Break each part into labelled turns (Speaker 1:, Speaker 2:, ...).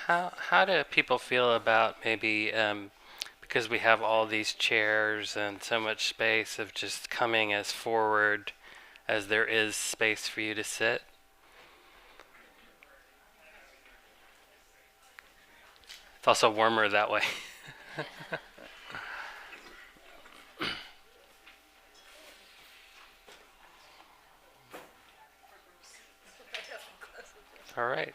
Speaker 1: How do people feel about maybe because we have all these chairs and so much space of just coming as forward as there is space for you to sit? It's also warmer that way. All right.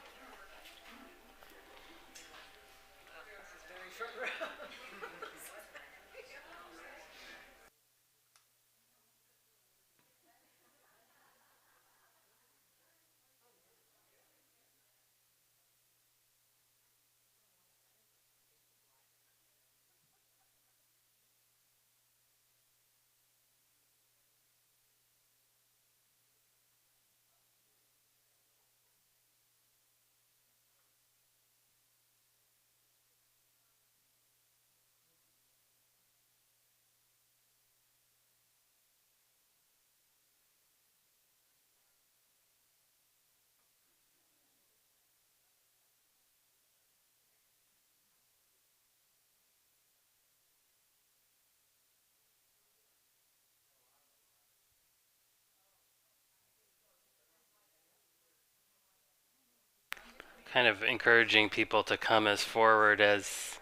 Speaker 1: Kind of encouraging people to come as forward as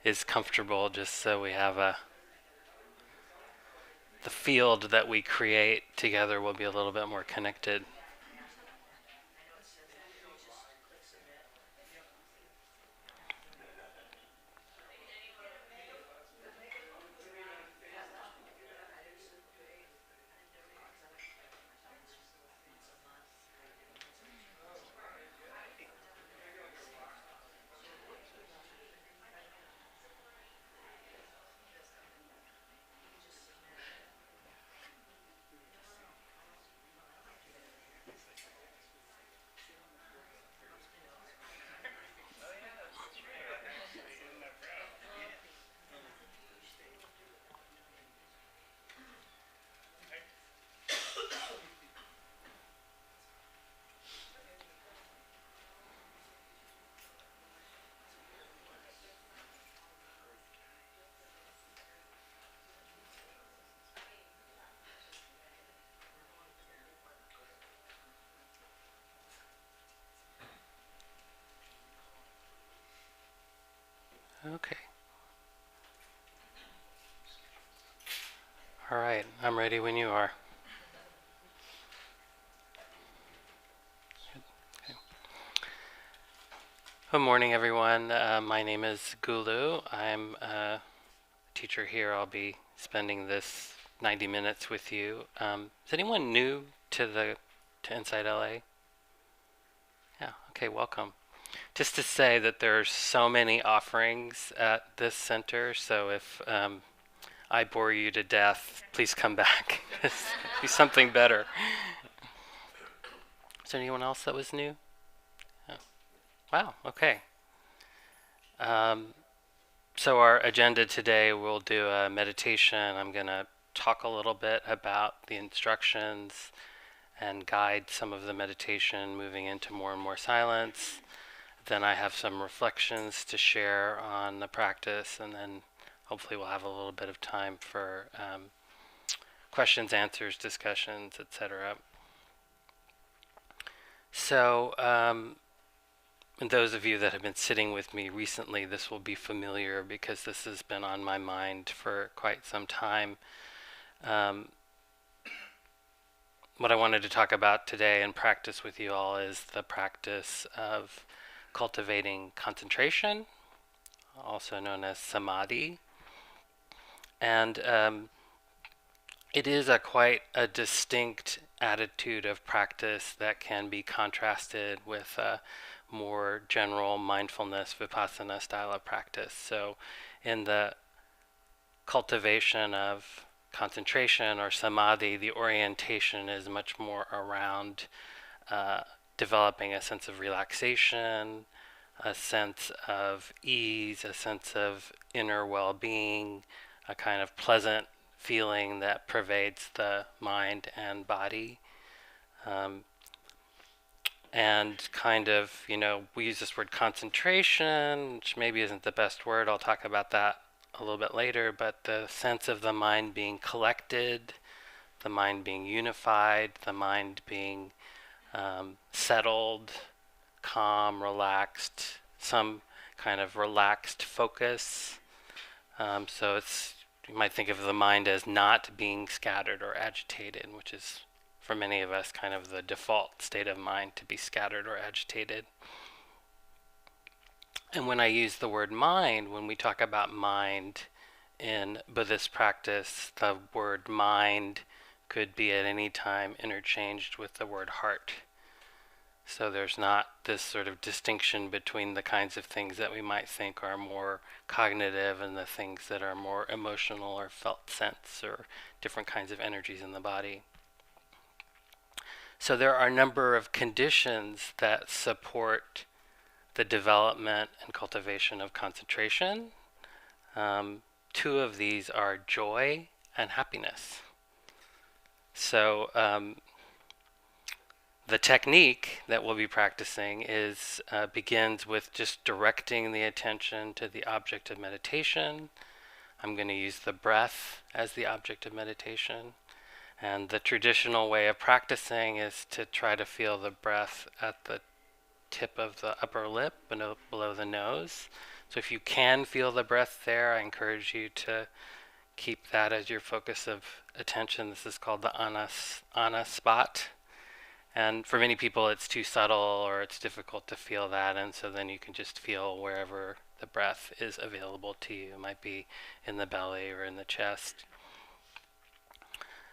Speaker 1: is comfortable, just so we have the field that we create together will be a little bit more connected. Okay. All right. I'm ready when you are. Good morning, everyone. My name is Gulu. I'm a teacher here. I'll be spending this 90 minutes with you. Is anyone new to Insight LA? Yeah. Okay. Welcome. Just to say that there's so many offerings at this center. So if I bore you to death, please come back. Do something better. Is there anyone else that was new? Oh. Wow. Okay. Um, So our agenda today, we'll do a meditation. I'm going to talk a little bit about the instructions and guide some of the meditation moving into more and more silence. Then I have some reflections to share on the practice, and then hopefully we'll have a little bit of time for questions, answers, discussions, etc. So and those of you that have been sitting with me recently, this will be familiar because this has been on my mind for quite some time. Um, what I wanted to talk about today and practice with you all is the practice of cultivating concentration, also known as samadhi. And it is a quite a distinct attitude of practice that can be contrasted with a more general mindfulness vipassana style of practice. So in the cultivation of concentration or samadhi, the orientation is much more around uh, developing a sense of relaxation, a sense of ease, a sense of inner well-being, a kind of pleasant feeling that pervades the mind and body. Um, and kind of, we use this word concentration, which maybe isn't the best word. I'll talk about that a little bit later, but the sense of the mind being collected, the mind being unified, the mind being settled, calm, relaxed, some kind of relaxed focus. So you might think of the mind as not being scattered or agitated, which is for many of us kind of the default state of mind, to be scattered or agitated. And when I use the word mind, when we talk about mind in Buddhist practice, the word mind could be at any time interchanged with the word heart. So there's not this sort of distinction between the kinds of things that we might think are more cognitive and the things that are more emotional or felt sense or different kinds of energies in the body. So there are a number of conditions that support the development and cultivation of concentration. Two of these are joy and happiness. So the technique that we'll be practicing begins with just directing the attention to the object of meditation. I'm going to use the breath as the object of meditation. And the traditional way of practicing is to try to feel the breath at the tip of the upper lip below the nose. So if you can feel the breath there, I encourage you to keep that as your focus of attention. This is called the ana spot. And for many people it's too subtle or it's difficult to feel that, and so then you can just feel wherever the breath is available to you. It might be in the belly or in the chest.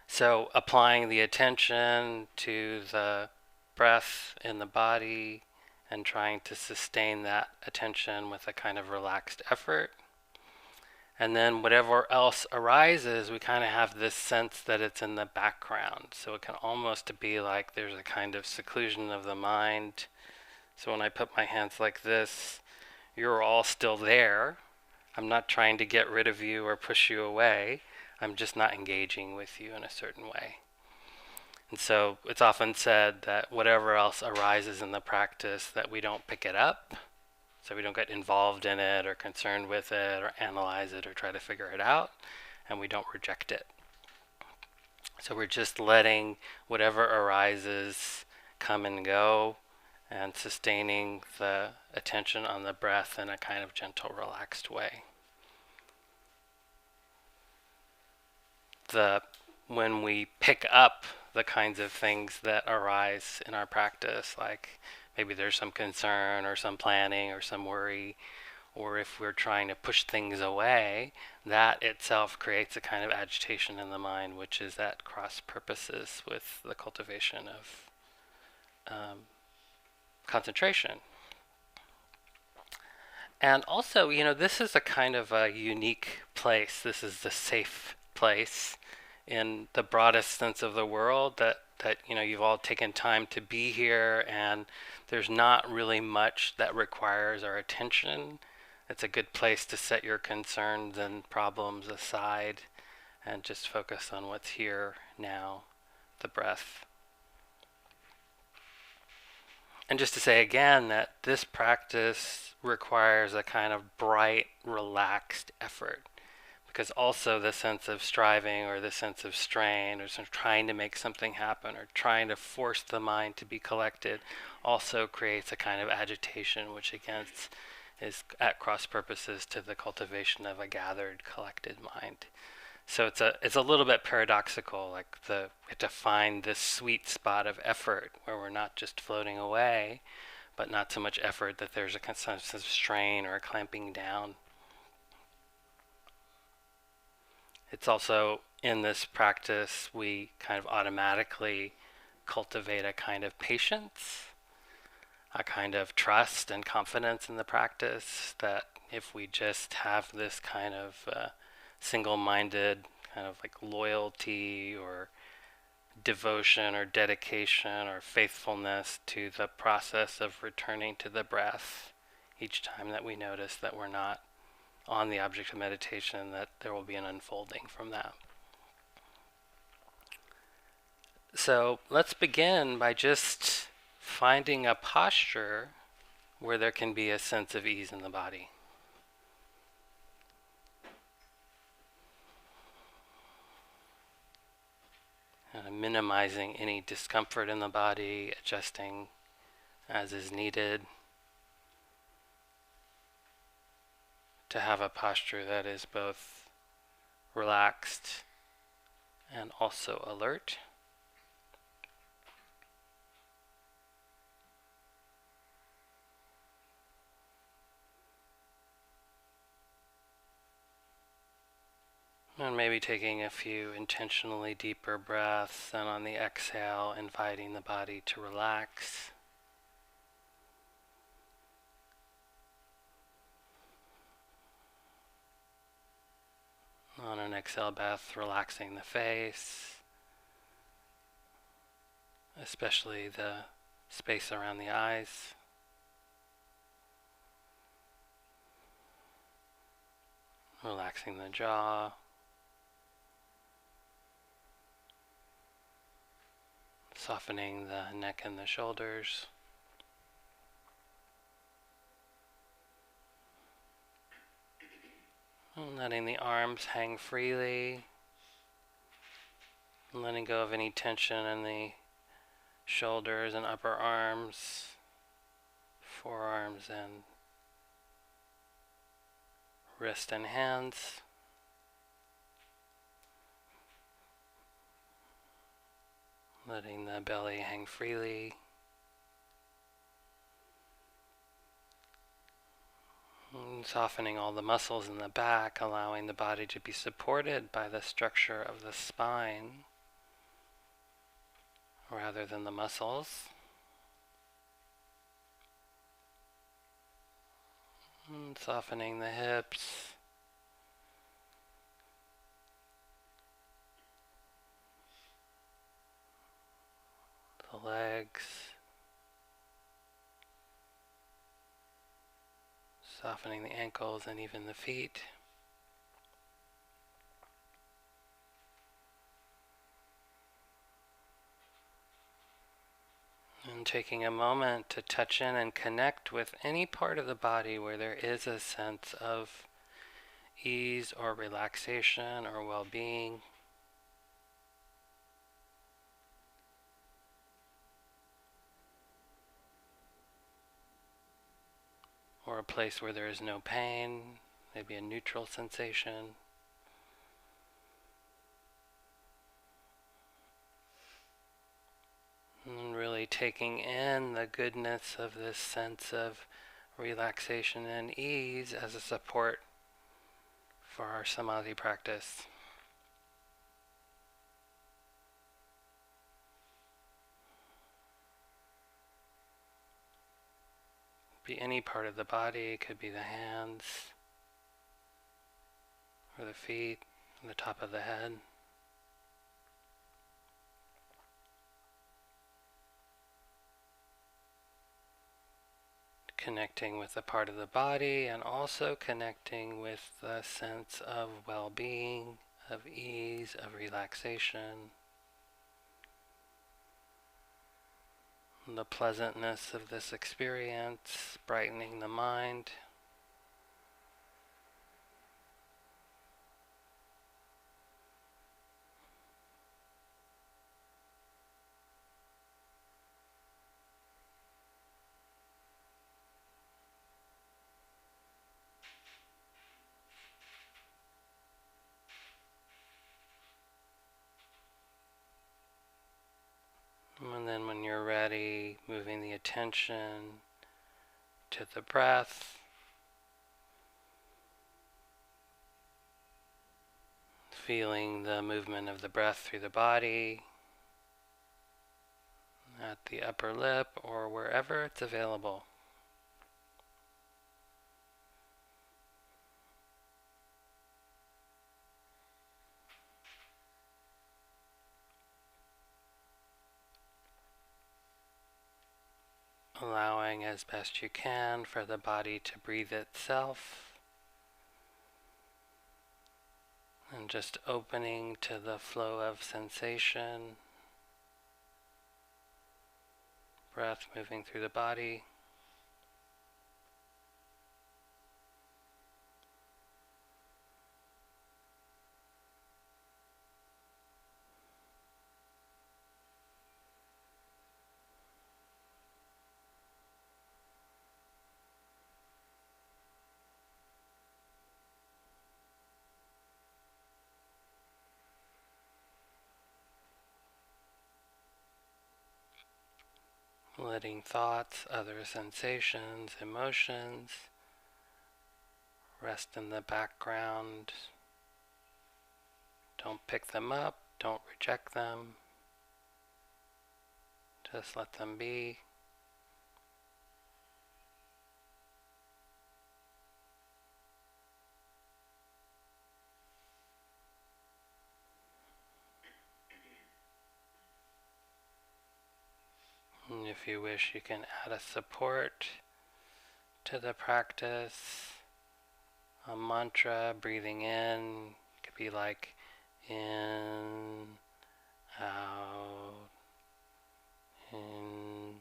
Speaker 1: So applying the attention to the breath in the body and trying to sustain that attention with a kind of relaxed effort. And then whatever else arises, we kind of have this sense that it's in the background. So it can almost be like there's a kind of seclusion of the mind. So when I put my hands like this, you're all still there. I'm not trying to get rid of you or push you away. I'm just not engaging with you in a certain way. And so it's often said that whatever else arises in the practice, that we don't pick it up. So we don't get involved in it or concerned with it or analyze it or try to figure it out, and we don't reject it. So we're just letting whatever arises come and go and sustaining the attention on the breath in a kind of gentle, relaxed way. When we pick up the kinds of things that arise in our practice, like maybe there's some concern or some planning or some worry, or if we're trying to push things away, that itself creates a kind of agitation in the mind, which is at cross purposes with the cultivation of concentration. And also, this is a kind of a unique place. This is the safe place in the broadest sense of the world, that you've all taken time to be here, and there's not really much that requires our attention. It's a good place to set your concerns and problems aside and just focus on what's here now, the breath. And just to say again that this practice requires a kind of bright, relaxed effort, because also the sense of striving or the sense of strain or sort of trying to make something happen or trying to force the mind to be collected also creates a kind of agitation, which again is at cross purposes to the cultivation of a gathered, collected mind. So it's a little bit paradoxical, like we have to find this sweet spot of effort where we're not just floating away, but not so much effort that there's a sense of strain or a clamping down. It's also in this practice we kind of automatically cultivate a kind of patience, a kind of trust and confidence in the practice, that if we just have this kind of single-minded kind of like loyalty or devotion or dedication or faithfulness to the process of returning to the breath each time that we notice that we're not on the object of meditation, that there will be an unfolding from that. So let's begin by just finding a posture where there can be a sense of ease in the body. Minimizing any discomfort in the body, adjusting as is needed to have a posture that is both relaxed and also alert. And maybe taking a few intentionally deeper breaths, and on the exhale, inviting the body to relax. On an exhale breath, relaxing the face, especially the space around the eyes. Relaxing the jaw. Softening the neck and the shoulders. And letting the arms hang freely. And letting go of any tension in the shoulders and upper arms, forearms and wrist and hands. Letting the belly hang freely. And softening all the muscles in the back, allowing the body to be supported by the structure of the spine rather than the muscles. And softening the hips. The legs. Softening the ankles and even the feet. And taking a moment to touch in and connect with any part of the body where there is a sense of ease or relaxation or well-being. Or a place where there is no pain, maybe a neutral sensation. And really taking in the goodness of this sense of relaxation and ease as a support for our samadhi practice. Be any part of the body, it could be the hands, or the feet, or the top of the head. Connecting with the part of the body and also connecting with the sense of well-being, of ease, of relaxation. The pleasantness of this experience, brightening the mind. And then when you're ready, moving the attention to the breath. Feeling the movement of the breath through the body, at the upper lip or wherever it's available. Allowing as best you can for the body to breathe itself. And just opening to the flow of sensation. Breath moving through the body. Letting thoughts, other sensations, emotions rest in the background. Don't pick them up, don't reject them. Just let them be. And if you wish, you can add a support to the practice. A mantra, breathing in, could be like in, out, in,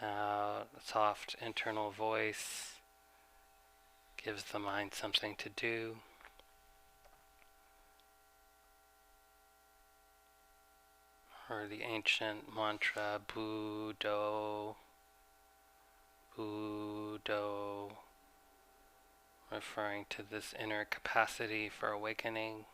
Speaker 1: out. A soft internal voice gives the mind something to do. Or the ancient mantra, Buddho, Buddho, referring to this inner capacity for awakening.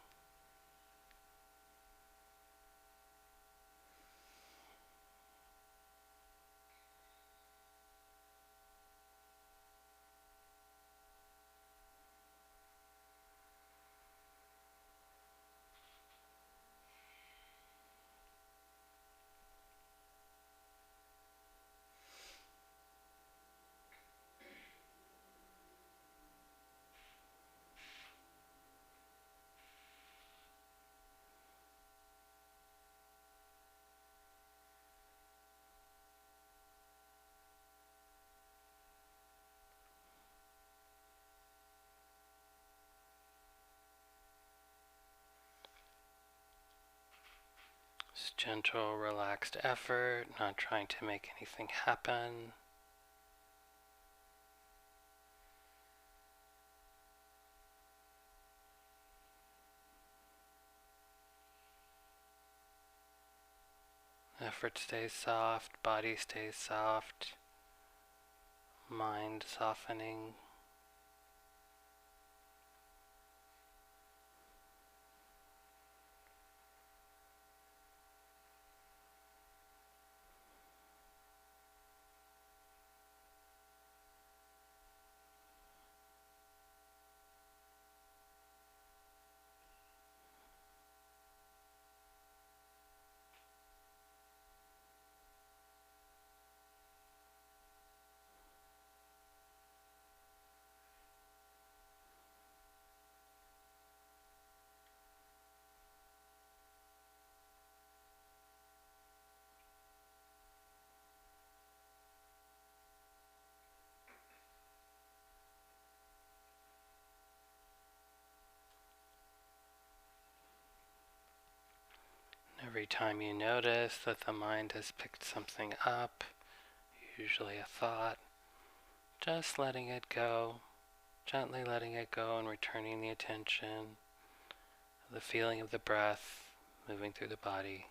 Speaker 1: Just gentle, relaxed effort, not trying to make anything happen. Effort stays soft, body stays soft, mind softening. Every time you notice that the mind has picked something up, usually a thought, just letting it go, gently letting it go and returning the attention to the feeling of the breath moving through the body.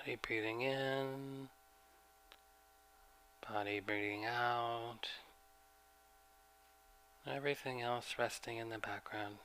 Speaker 1: Body breathing in, body breathing out, everything else resting in the background.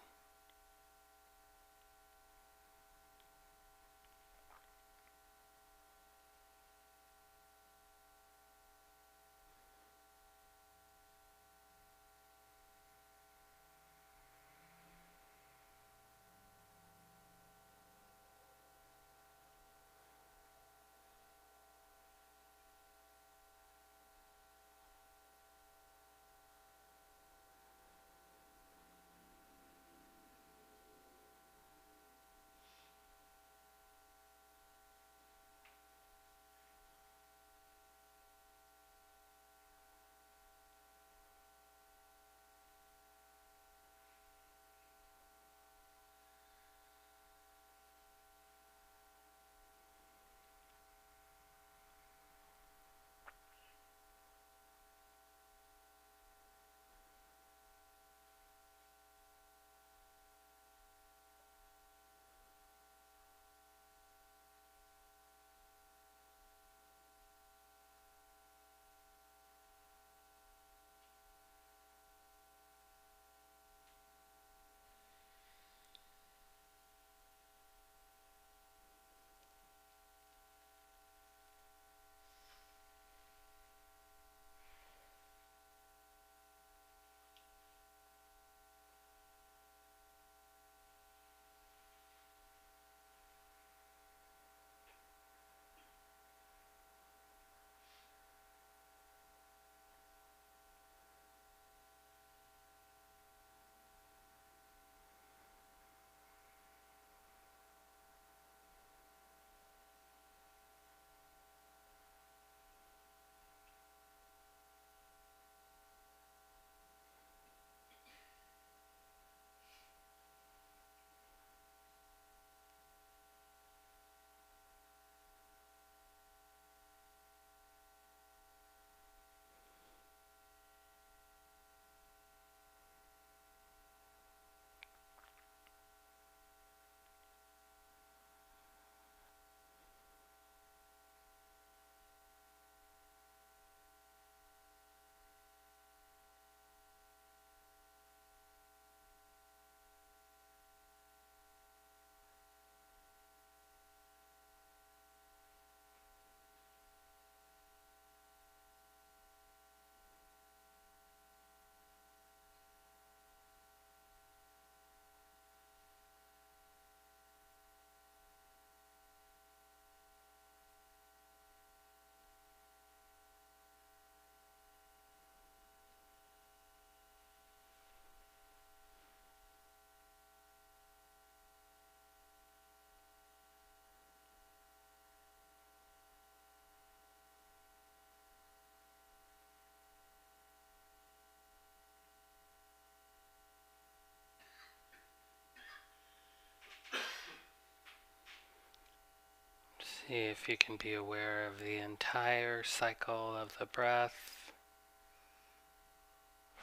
Speaker 1: See if you can be aware of the entire cycle of the breath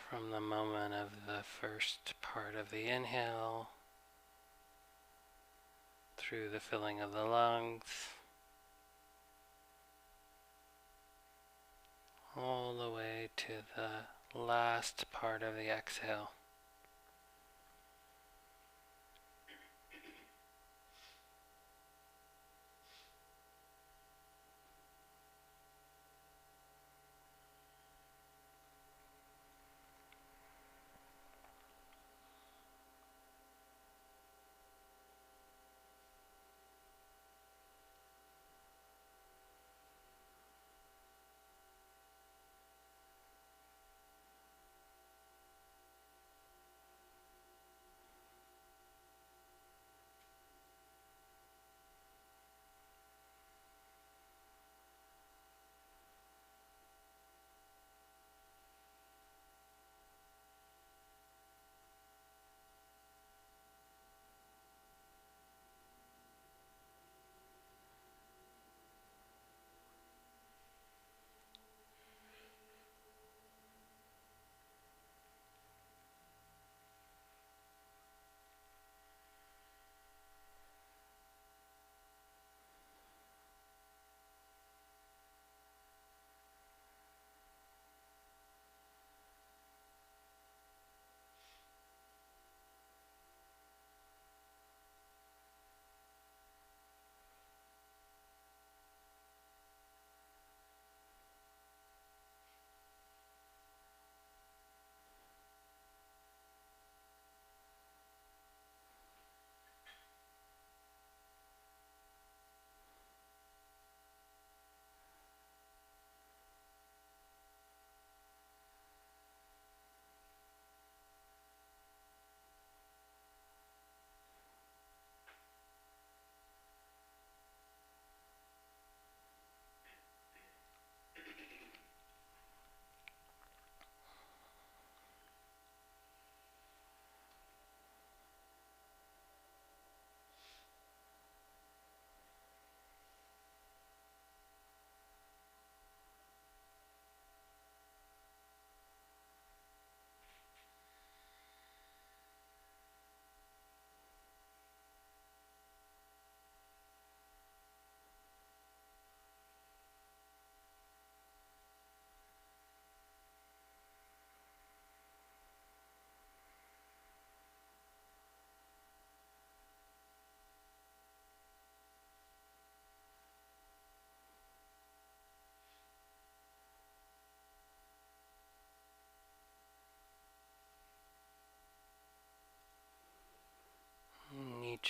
Speaker 1: from the moment of the first part of the inhale through the filling of the lungs, all the way to the last part of the exhale.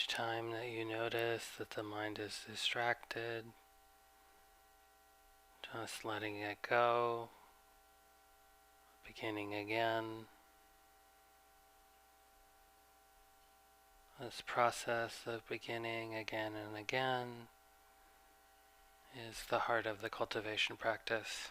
Speaker 1: each time that you notice that the mind is distracted, just letting it go, beginning again. This process of beginning again and again is the heart of the cultivation practice.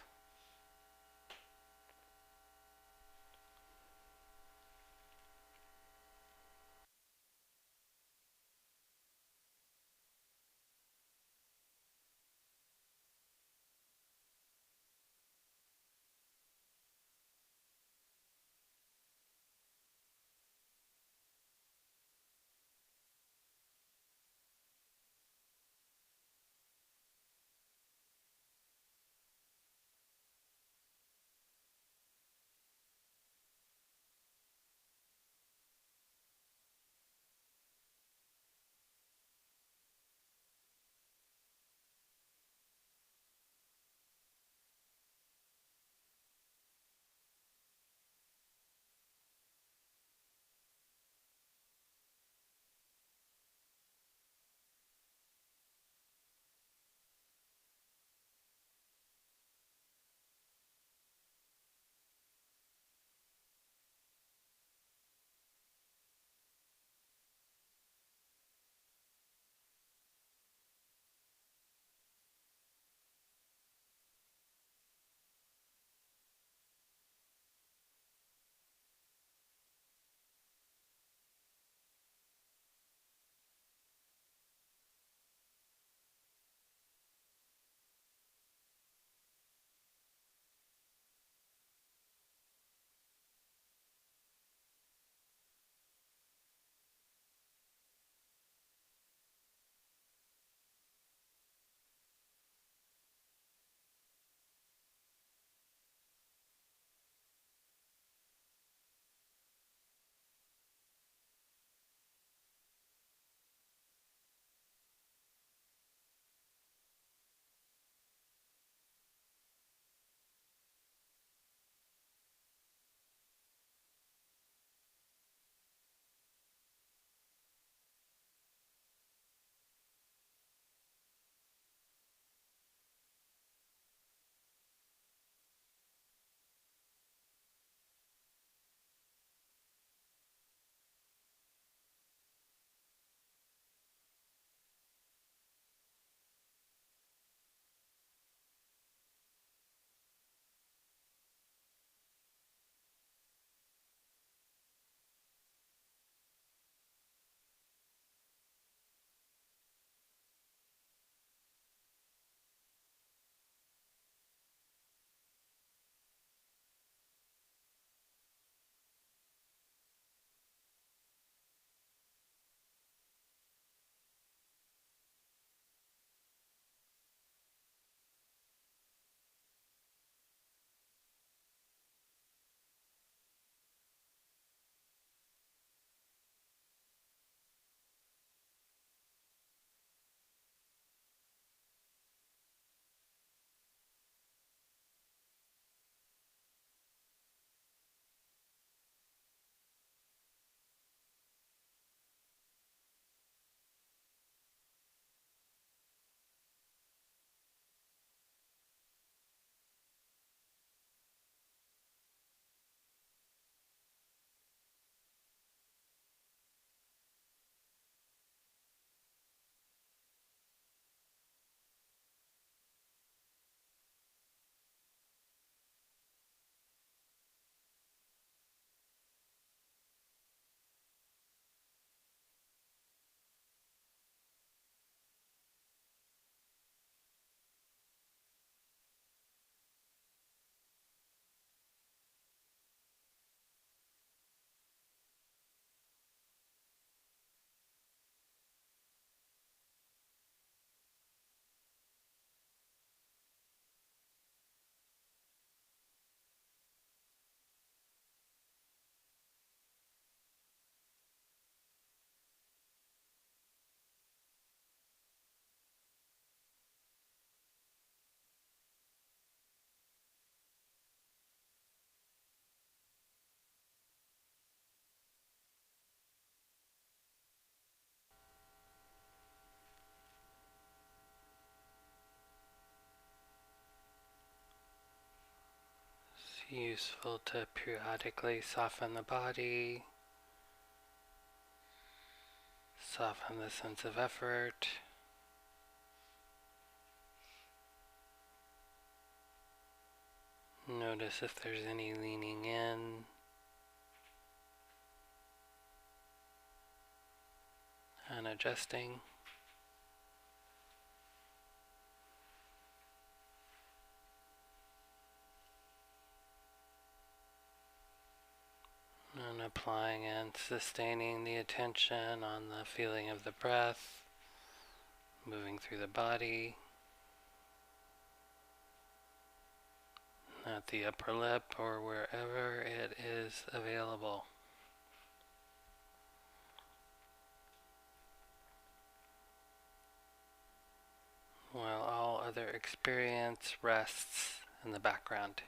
Speaker 1: useful to periodically soften the body, soften the sense of effort. Notice if there's any leaning in and adjusting. And applying and sustaining the attention on the feeling of the breath moving through the body, at the upper lip or wherever it is available. While all other experience rests in the background.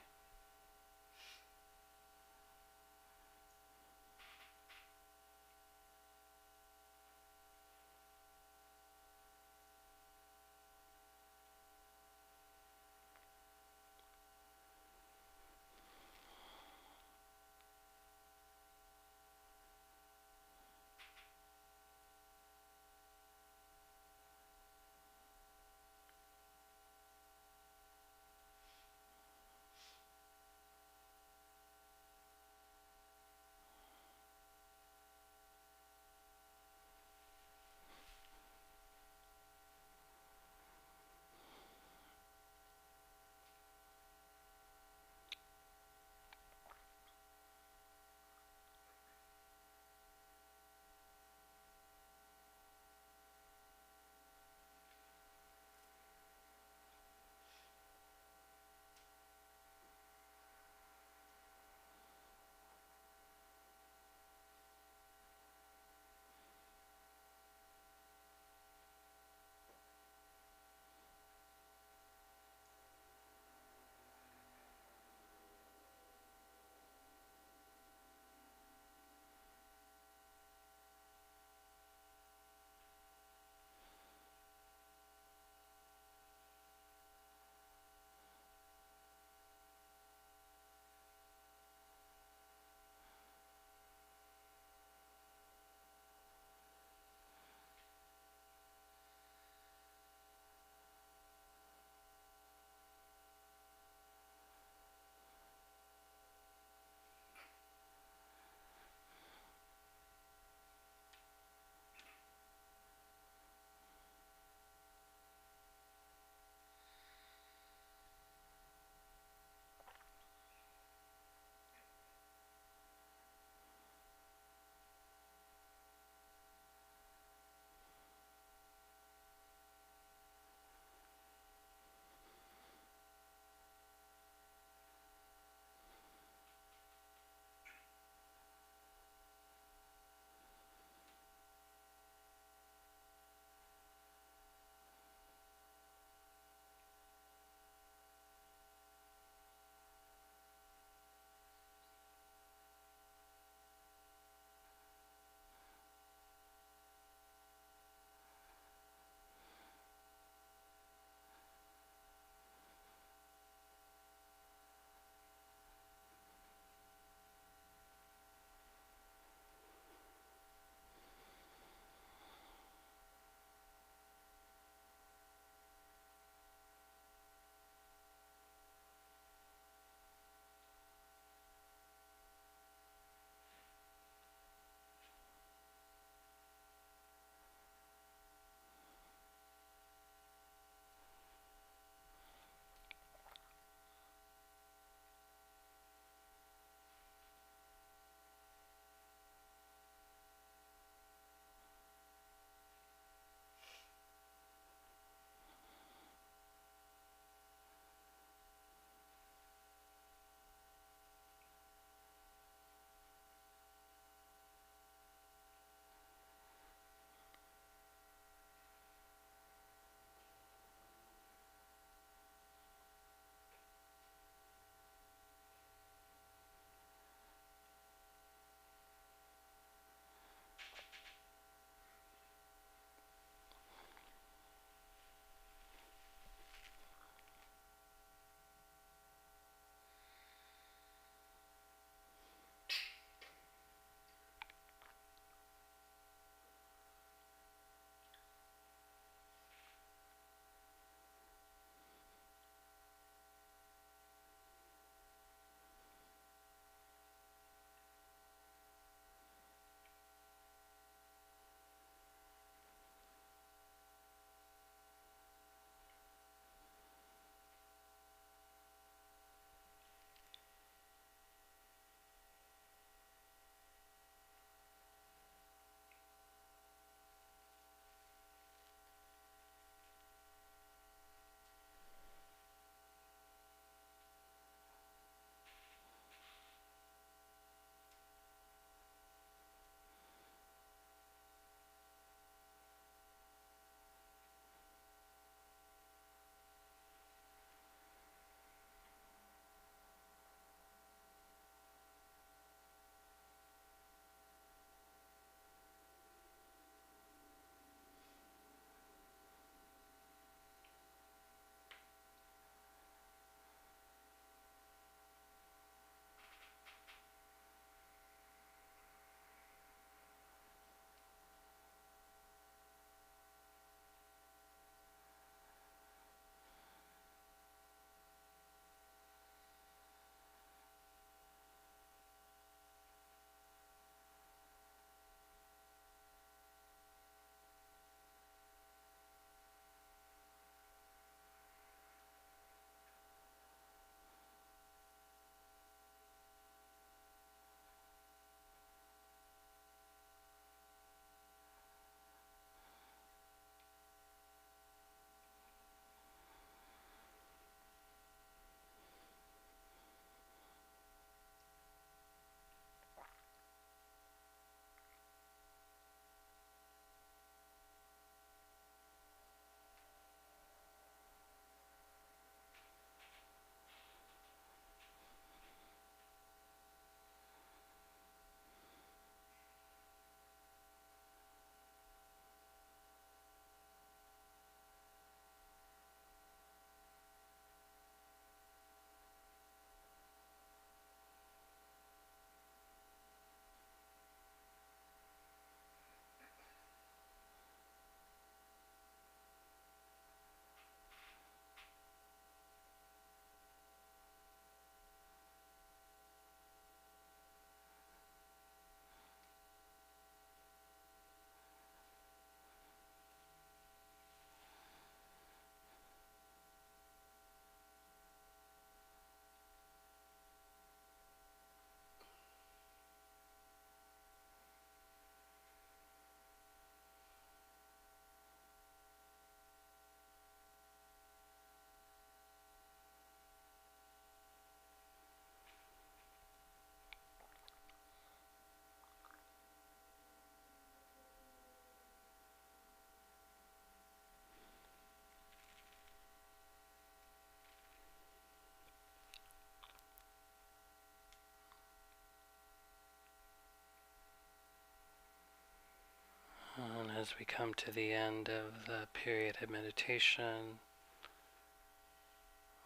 Speaker 1: as we come to the end of the period of meditation,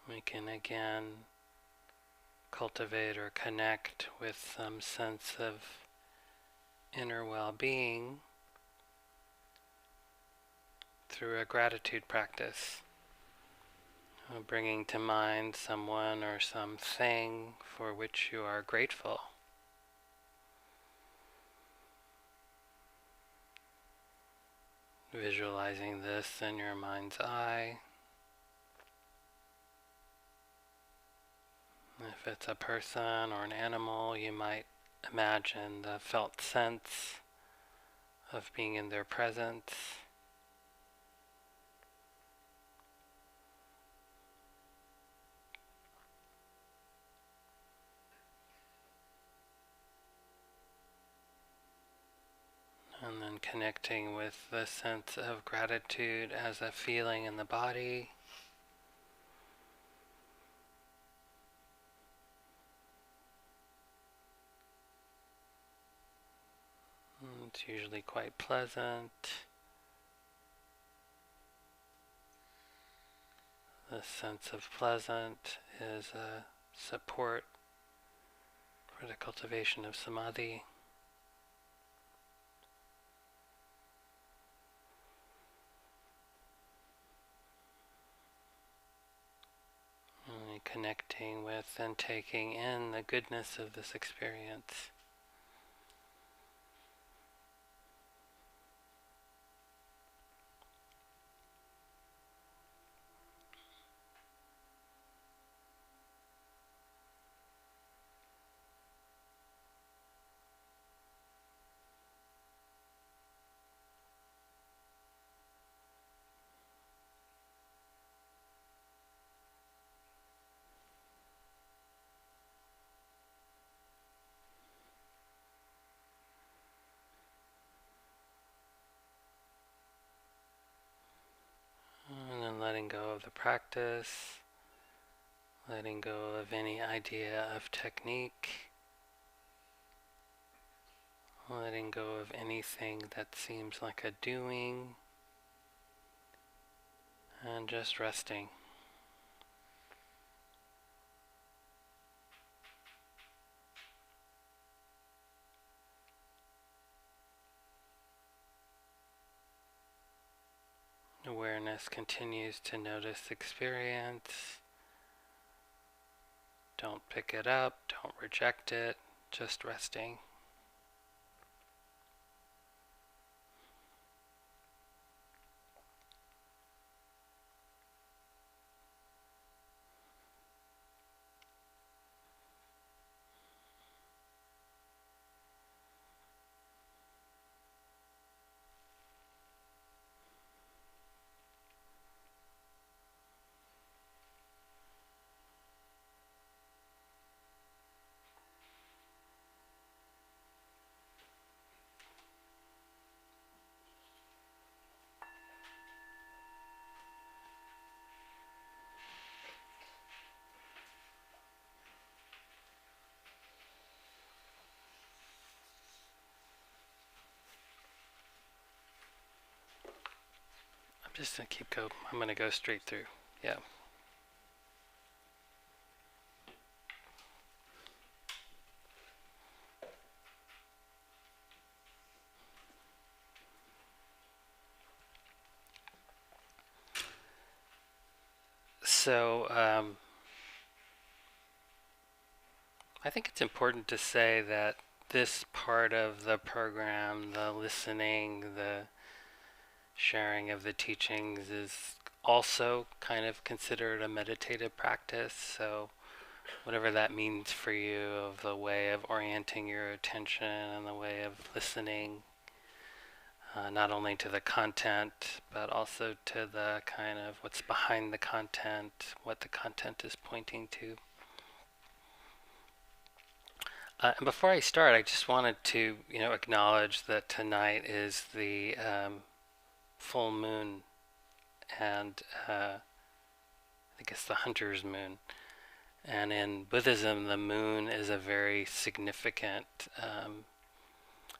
Speaker 1: we can again cultivate or connect with some sense of inner well-being through a gratitude practice, bringing to mind someone or something for which you are grateful. Visualizing this in your mind's eye. If it's a person or an animal, you might imagine the felt sense of being in their presence. And then connecting with the sense of gratitude as a feeling in the body. It's usually quite pleasant. The sense of pleasant is a support for the cultivation of samadhi. And connecting with and taking in the goodness of this experience. And then letting go of the practice, letting go of any idea of technique, letting go of anything that seems like a doing, and just resting. Awareness continues to notice experience. Don't pick it up, don't reject it, just resting. I'm just going to keep going. I'm going to go straight through. Yeah. So, I think it's important to say that this part of the program, the listening, the sharing of the teachings, is also kind of considered a meditative practice. So whatever that means for you, of the way of orienting your attention and the way of listening, not only to the content, but also to the kind of what's behind the content, what the content is pointing to. And before I start, I just wanted to, acknowledge that tonight is the full moon, and I think it's the hunter's moon. And in Buddhism, the moon is a very significant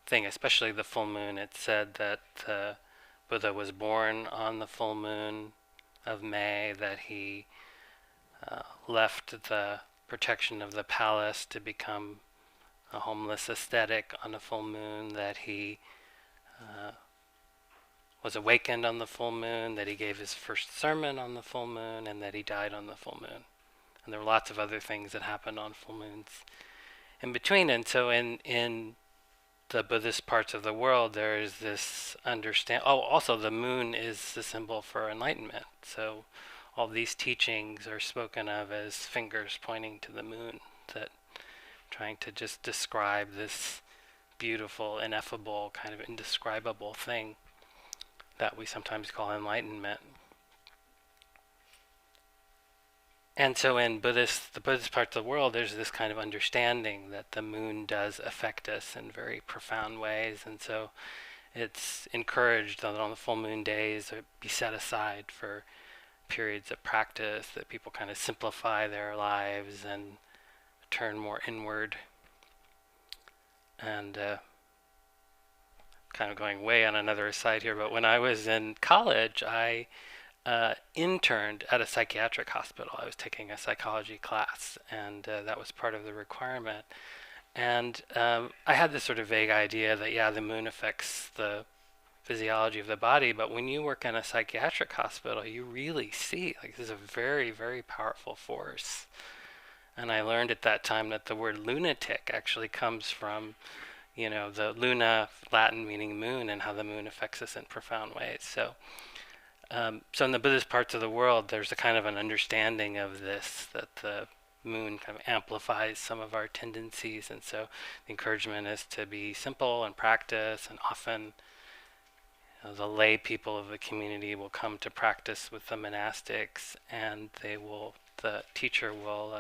Speaker 1: thing, especially the full moon. It's said that the Buddha was born on the full moon of May, that he left the protection of the palace to become a homeless ascetic on the full moon, that he was awakened on the full moon, that he gave his first sermon on the full moon, and that he died on the full moon. And there were lots of other things that happened on full moons in between. And so in the Buddhist parts of the world, there is this also the moon is the symbol for enlightenment. So all these teachings are spoken of as fingers pointing to the moon, that trying to just describe this beautiful, ineffable, kind of indescribable thing that we sometimes call enlightenment. And so in the Buddhist parts of the world, there's this kind of understanding that the moon does affect us in very profound ways. And so it's encouraged that on the full moon days be set aside for periods of practice, that people kind of simplify their lives and turn more inward. And kind of going way on another aside here, but when I was in college, I interned at a psychiatric hospital. I was taking a psychology class, and that was part of the requirement. And I had this sort of vague idea that, yeah, the moon affects the physiology of the body, but when you work in a psychiatric hospital, you really see, like, this is a very, very powerful force. And I learned at that time that the word lunatic actually comes from, the luna, Latin meaning moon, and how the moon affects us in profound ways. So in the Buddhist parts of the world, there's a kind of an understanding of this, that the moon kind of amplifies some of our tendencies. And so the encouragement is to be simple and practice, and often the lay people of the community will come to practice with the monastics, and the teacher will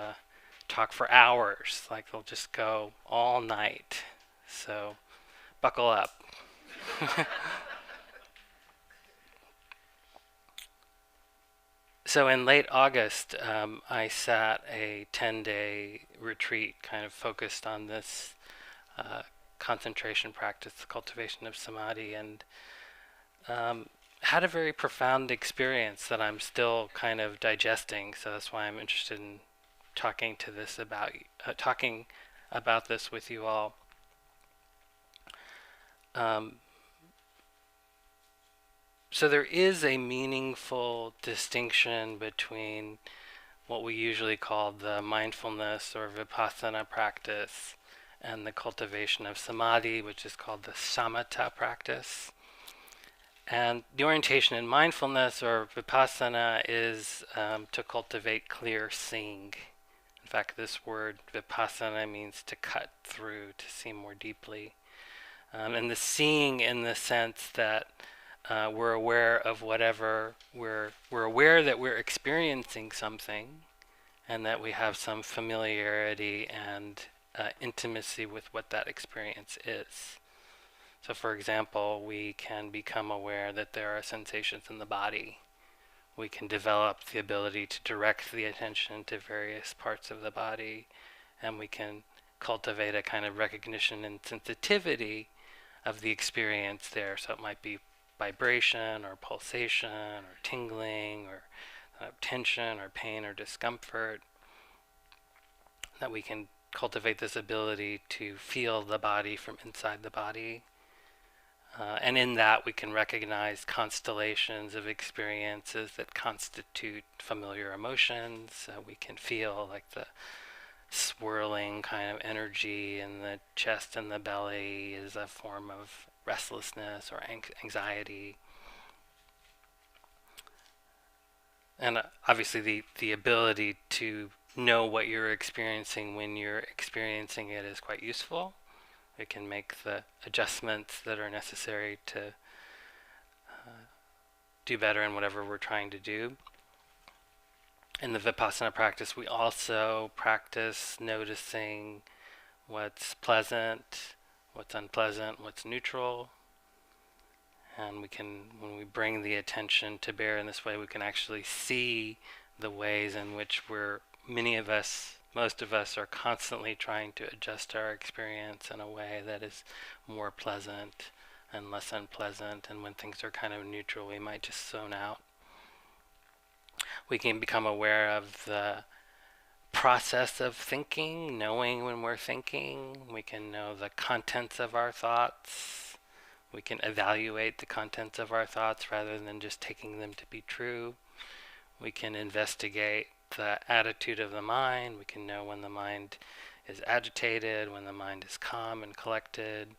Speaker 1: talk for hours, like they'll just go all night. So buckle up. So in late August, I sat a 10-day retreat kind of focused on this concentration practice, the cultivation of samadhi, and had a very profound experience that I'm still kind of digesting. So that's why I'm interested in talking about this with you all. So there is a meaningful distinction between what we usually call the mindfulness or vipassana practice and the cultivation of samadhi, which is called the samatha practice. And the orientation in mindfulness or vipassana is to cultivate clear seeing. In fact, this word vipassana means to cut through, to see more deeply. And the seeing in the sense that we're aware of whatever, we're aware that we're experiencing something, and that we have some familiarity and intimacy with what that experience is. So for example, we can become aware that there are sensations in the body. We can develop the ability to direct the attention to various parts of the body, and we can cultivate a kind of recognition and sensitivity of the experience there. So it might be vibration or pulsation or tingling or tension or pain or discomfort, that we can cultivate this ability to feel the body from inside the body. And in that we can recognize constellations of experiences that constitute familiar emotions. We can feel like the swirling kind of energy in the chest and the belly is a form of restlessness or anxiety. And obviously the ability to know what you're experiencing when you're experiencing it is quite useful. It can make the adjustments that are necessary to do better in whatever we're trying to do. In the Vipassana practice, we also practice noticing what's pleasant, what's unpleasant, what's neutral. And when we bring the attention to bear in this way, we can actually see the ways in which most of us are constantly trying to adjust our experience in a way that is more pleasant, and less unpleasant, and when things are kind of neutral, we might just zone out. We can become aware of the process of thinking, knowing when we're thinking. We can know the contents of our thoughts. We can evaluate the contents of our thoughts rather than just taking them to be true. We can investigate the attitude of the mind. We can know when the mind is agitated, when the mind is calm and collected,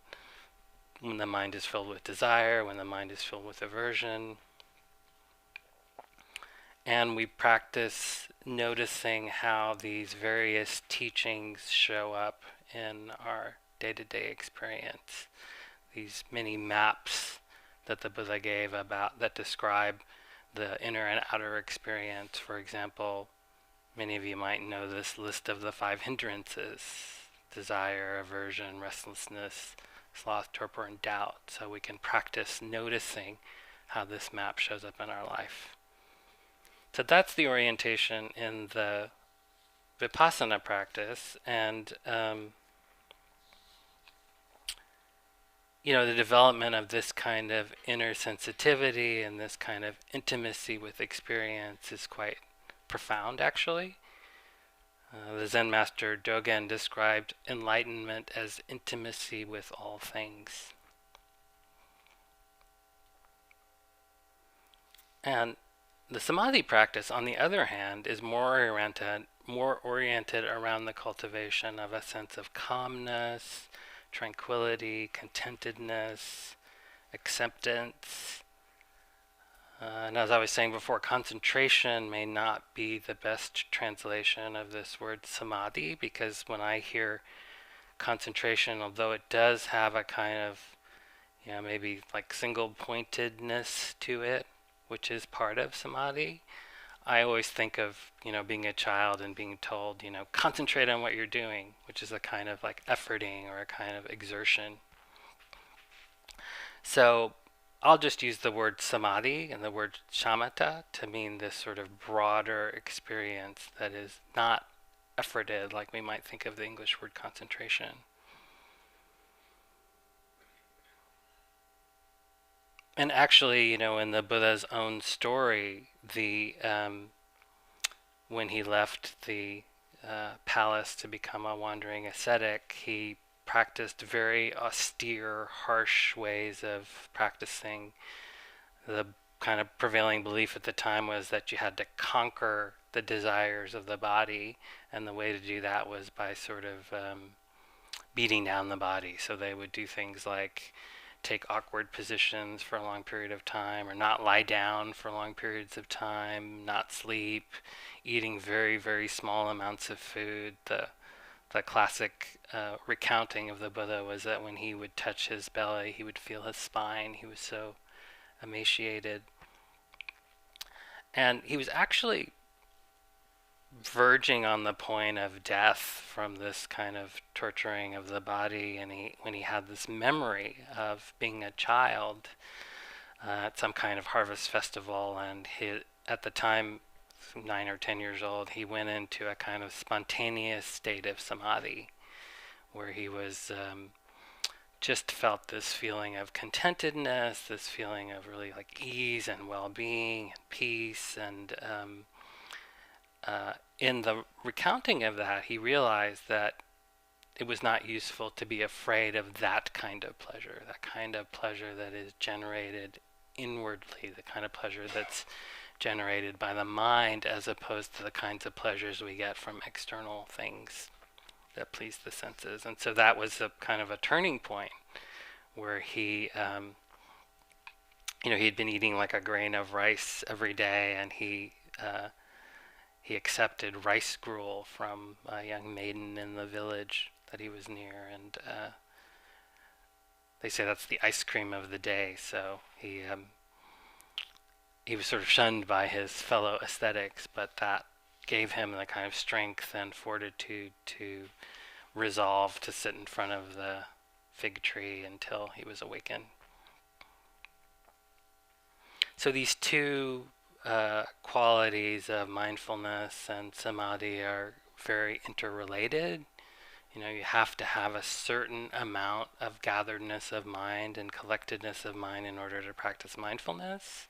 Speaker 1: when the mind is filled with desire, when the mind is filled with aversion. And we practice noticing how these various teachings show up in our day-to-day experience. These many maps that the Buddha gave about that describe the inner and outer experience. For example, many of you might know this list of the 5 hindrances: desire, aversion, restlessness, sloth, torpor, and doubt. So we can practice noticing how this map shows up in our life. So that's the orientation in the Vipassana practice, and the development of this kind of inner sensitivity and this kind of intimacy with experience is quite profound, actually. The Zen master Dogen described enlightenment as intimacy with all things. And the samadhi practice, on the other hand, is more oriented around the cultivation of a sense of calmness, tranquility, contentedness, acceptance. And as I was saying before, concentration may not be the best translation of this word samadhi, because when I hear concentration, although it does have a kind of, maybe like single pointedness to it, which is part of samadhi, I always think of, being a child and being told, concentrate on what you're doing, which is a kind of like efforting or a kind of exertion. So I'll just use the word samadhi and the word shamatha to mean this sort of broader experience that is not efforted like we might think of the English word concentration. And actually, in the Buddha's own story, when he left the palace to become a wandering ascetic, he practiced very austere, harsh ways of practicing. The kind of prevailing belief at the time was that you had to conquer the desires of the body, and the way to do that was by sort of beating down the body. So they would do things like take awkward positions for a long period of time, or not lie down for long periods of time, not sleep, eating very, very small amounts of food. The classic recounting of the Buddha was that when he would touch his belly, he would feel his spine. He was so emaciated. And he was actually verging on the point of death from this kind of torturing of the body, and when he had this memory of being a child at some kind of harvest festival, and at the time 9 or 10 years old, he went into a kind of spontaneous state of samadhi where he was just felt this feeling of contentedness, this feeling of really like ease and well-being and peace. And in the recounting of that, he realized that it was not useful to be afraid of that kind of pleasure that is generated inwardly, the kind of pleasure that's generated by the mind, as opposed to the kinds of pleasures we get from external things that please the senses. And so that was a kind of a turning point where he had been eating like a grain of rice every day, and he accepted rice gruel from a young maiden in the village that he was near, and they say that's the ice cream of the day. So he was sort of shunned by his fellow ascetics, but that gave him the kind of strength and fortitude to resolve to sit in front of the fig tree until he was awakened. So these two qualities of mindfulness and samadhi are very interrelated. You have to have a certain amount of gatheredness of mind and collectedness of mind in order to practice mindfulness.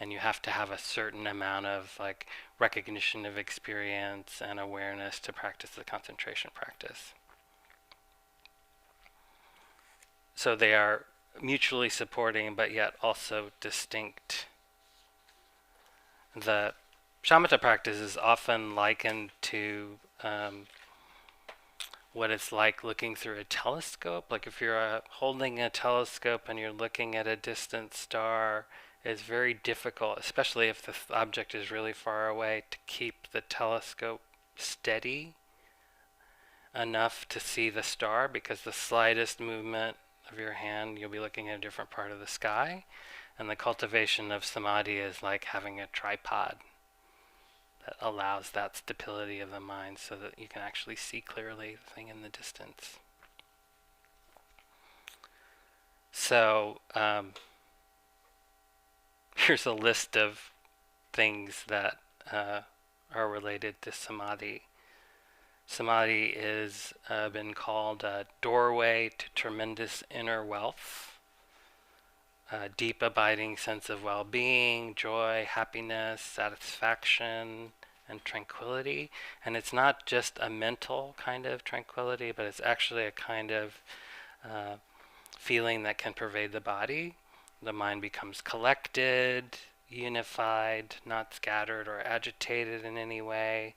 Speaker 1: And you have to have a certain amount of like recognition of experience and awareness to practice the concentration practice. So they are mutually supporting but yet also distinct. The shamatha practice is often likened to what it's like looking through a telescope. Like if you're holding a telescope and you're looking at a distant star, it's very difficult, especially if the object is really far away, to keep the telescope steady enough to see the star, because the slightest movement of your hand, you'll be looking at a different part of the sky. And the cultivation of samadhi is like having a tripod that allows that stability of the mind so that you can actually see clearly the thing in the distance. So here's a list of things that are related to samadhi. Samadhi is been called a doorway to tremendous inner wealth, a deep abiding sense of well-being, joy, happiness, satisfaction, and tranquility. And it's not just a mental kind of tranquility, but it's actually a kind of feeling that can pervade the body. The mind becomes collected, unified, not scattered or agitated in any way.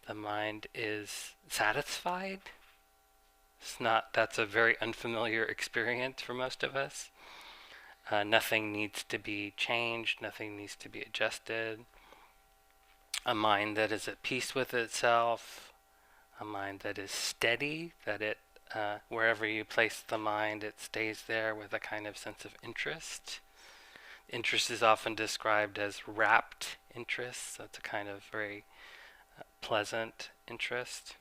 Speaker 1: The mind is satisfied. That's a very unfamiliar experience for most of us. Nothing needs to be changed, nothing needs to be adjusted. A mind that is at peace with itself, a mind that is steady, that it wherever you place the mind, it stays there with a kind of sense of interest. Interest is often described as rapt interest, so it's a kind of very pleasant interest.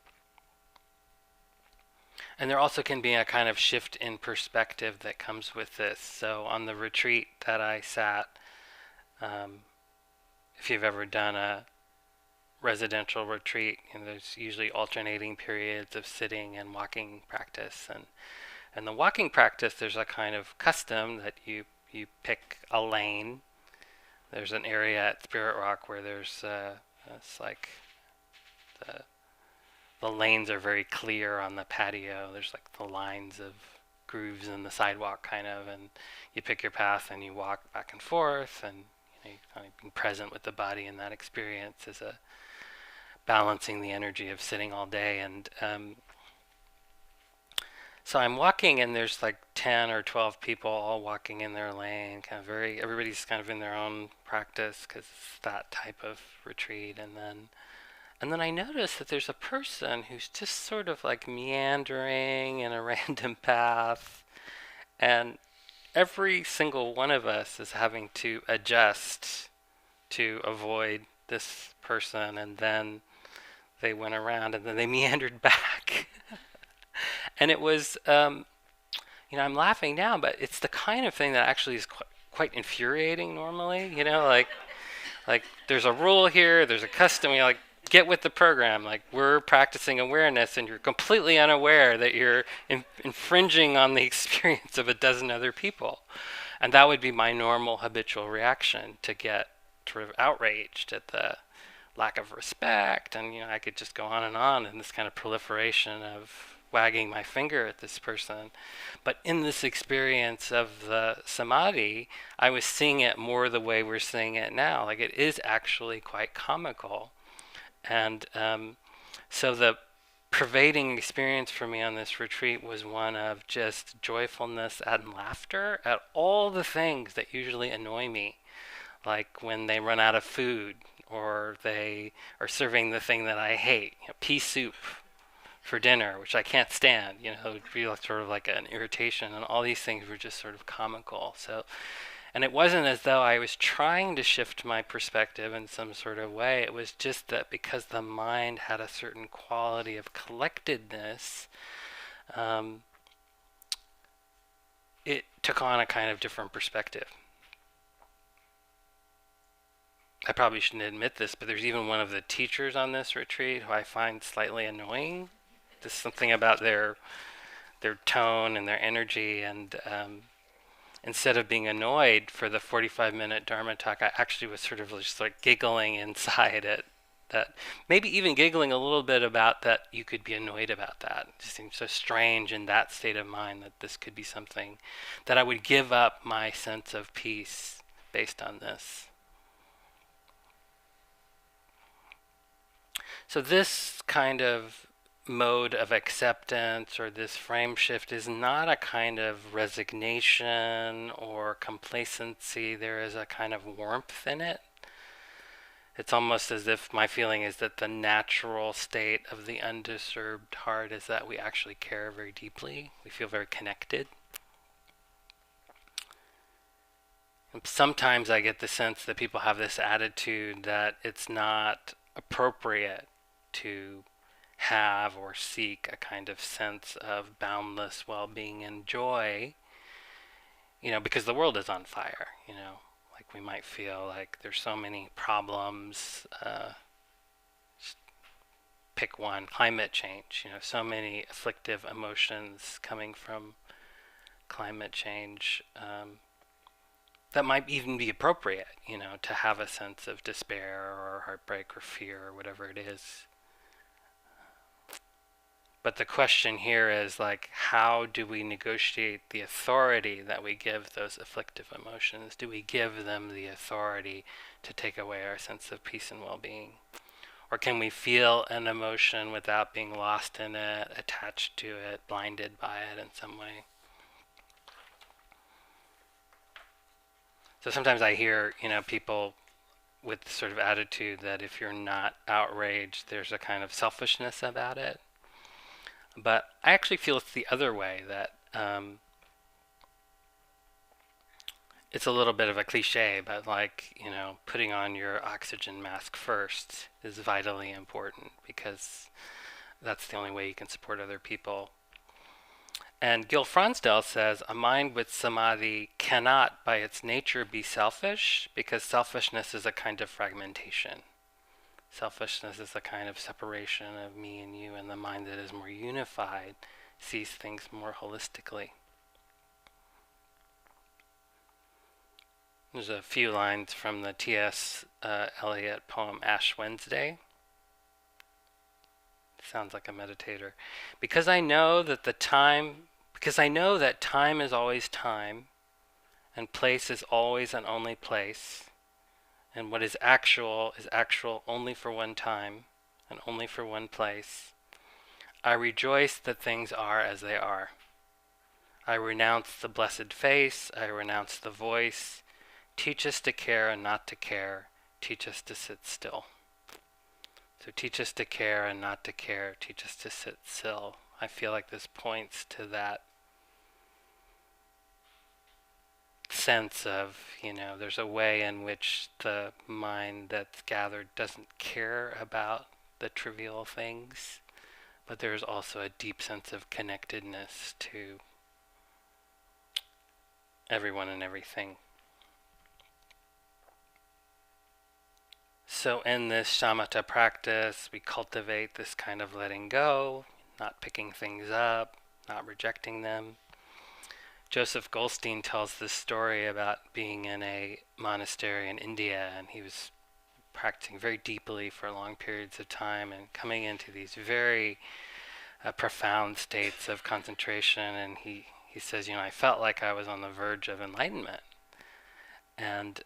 Speaker 1: And there also can be a kind of shift in perspective that comes with this. So on the retreat that I sat, if you've ever done a residential retreat, there's usually alternating periods of sitting and walking practice. And the walking practice, there's a kind of custom that you pick a lane. There's an area at Spirit Rock where there's it's like the lanes are very clear on the patio. There's like the lines of grooves in the sidewalk kind of, and you pick your path and you walk back and forth, and you kind of being present with the body in that experience is a balancing the energy of sitting all day. And so I'm walking, and there's like 10 or 12 people all walking in their lane, kind of everybody's kind of in their own practice because it's that type of retreat. And then I notice that there's a person who's just sort of like meandering in a random path, and every single one of us is having to adjust to avoid this person, and then they went around and then they meandered back. And it was, I'm laughing now, but it's the kind of thing that actually is quite infuriating normally, like there's a rule here, there's a custom, like, get with the program. Like, we're practicing awareness and you're completely unaware that you're infringing on the experience of a dozen other people. And that would be my normal habitual reaction, to get sort of outraged at the lack of respect. And, I could just go on in this kind of proliferation of wagging my finger at this person. But in this experience of the samadhi, I was seeing it more the way we're seeing it now. Like, it is actually quite comical. And so the pervading experience for me on this retreat was one of just joyfulness and laughter at all the things that usually annoy me, like when they run out of food, or they are serving the thing that I hate, pea soup for dinner, which I can't stand. It would be sort of like an irritation, and all these things were just sort of comical. And it wasn't as though I was trying to shift my perspective in some sort of way. It was just that because the mind had a certain quality of collectedness, it took on a kind of different perspective. I probably shouldn't admit this, but there's even one of the teachers on this retreat who I find slightly annoying There's something about their tone and their energy, and instead of being annoyed for the 45-minute Dharma talk, I actually was sort of just like giggling inside it. That maybe even giggling a little bit about that you could be annoyed about that. It just seems so strange in that state of mind that this could be something that I would give up my sense of peace based on this. So this kind of mode of acceptance or this frame shift is not a kind of resignation or complacency. There is a kind of warmth in it. It's almost as if my feeling is that the natural state of the undisturbed heart is that we actually care very deeply. We feel very connected. And sometimes I get the sense that people have this attitude that it's not appropriate to have or seek a kind of sense of boundless well-being and joy, because the world is on fire, like we might feel like there's so many problems. Pick one, climate change, so many afflictive emotions coming from climate change, that might even be appropriate, to have a sense of despair or heartbreak or fear or whatever it is. But the question here is like, how do we negotiate the authority that we give those afflictive emotions? Do we give them the authority to take away our sense of peace and well-being? Or can we feel an emotion without being lost in it, attached to it, blinded by it in some way? So sometimes I hear, people with sort of attitude that if you're not outraged, there's a kind of selfishness about it. But I actually feel it's the other way, that it's a little bit of a cliche, but like, putting on your oxygen mask first is vitally important, because that's the only way you can support other people. And Gil Fronsdal says, a mind with samadhi cannot by its nature be selfish, because selfishness is a kind of fragmentation. Selfishness is a kind of separation of me and you, and the mind that is more unified sees things more holistically. There's a few lines from the T.S. Eliot poem Ash Wednesday. Sounds like a meditator. Because I know that time is always time, and place is always and only place, and what is actual only for one time and only for one place, I rejoice that things are as they are. I renounce the blessed face, I renounce the voice. Teach us to care and not to care. Teach us to sit still. So teach us to care and not to care. Teach us to sit still. I feel like this points to that sense of, there's a way in which the mind that's gathered doesn't care about the trivial things, but there's also a deep sense of connectedness to everyone and everything. So in this shamatha practice, we cultivate this kind of letting go, not picking things up, not rejecting them. Joseph Goldstein tells this story about being in a monastery in India, and he was practicing very deeply for long periods of time and coming into these very profound states of concentration. And he says, I felt like I was on the verge of enlightenment. And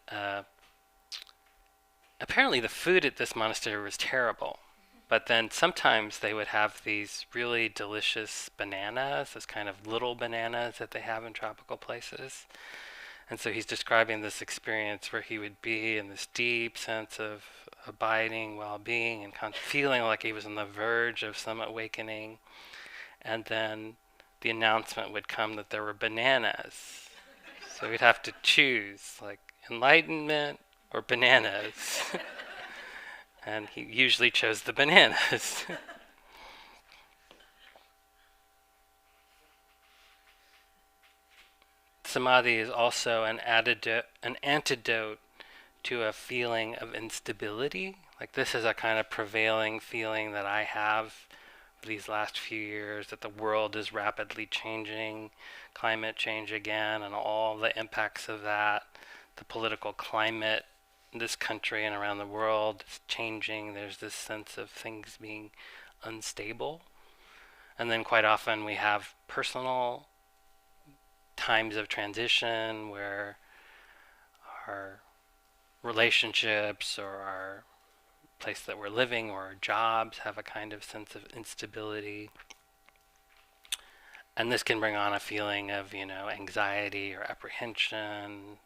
Speaker 1: apparently the food at this monastery was terrible. But then sometimes they would have these really delicious bananas, those kind of little bananas that they have in tropical places. And so he's describing this experience where he would be in this deep sense of abiding well-being and feeling like he was on the verge of some awakening. And then the announcement would come that there were bananas. So he'd have to choose, like, enlightenment or bananas. And he usually chose the bananas. Samadhi is also an antidote to a feeling of instability. Like, this is a kind of prevailing feeling that I have these last few years, that the world is rapidly changing, climate change again, and all the impacts of that. The political climate in this country and around the world is changing. There's this sense of things being unstable. And then quite often we have personal times of transition where our relationships or our place that we're living or our jobs have a kind of sense of instability. And this can bring on a feeling of, anxiety or apprehension,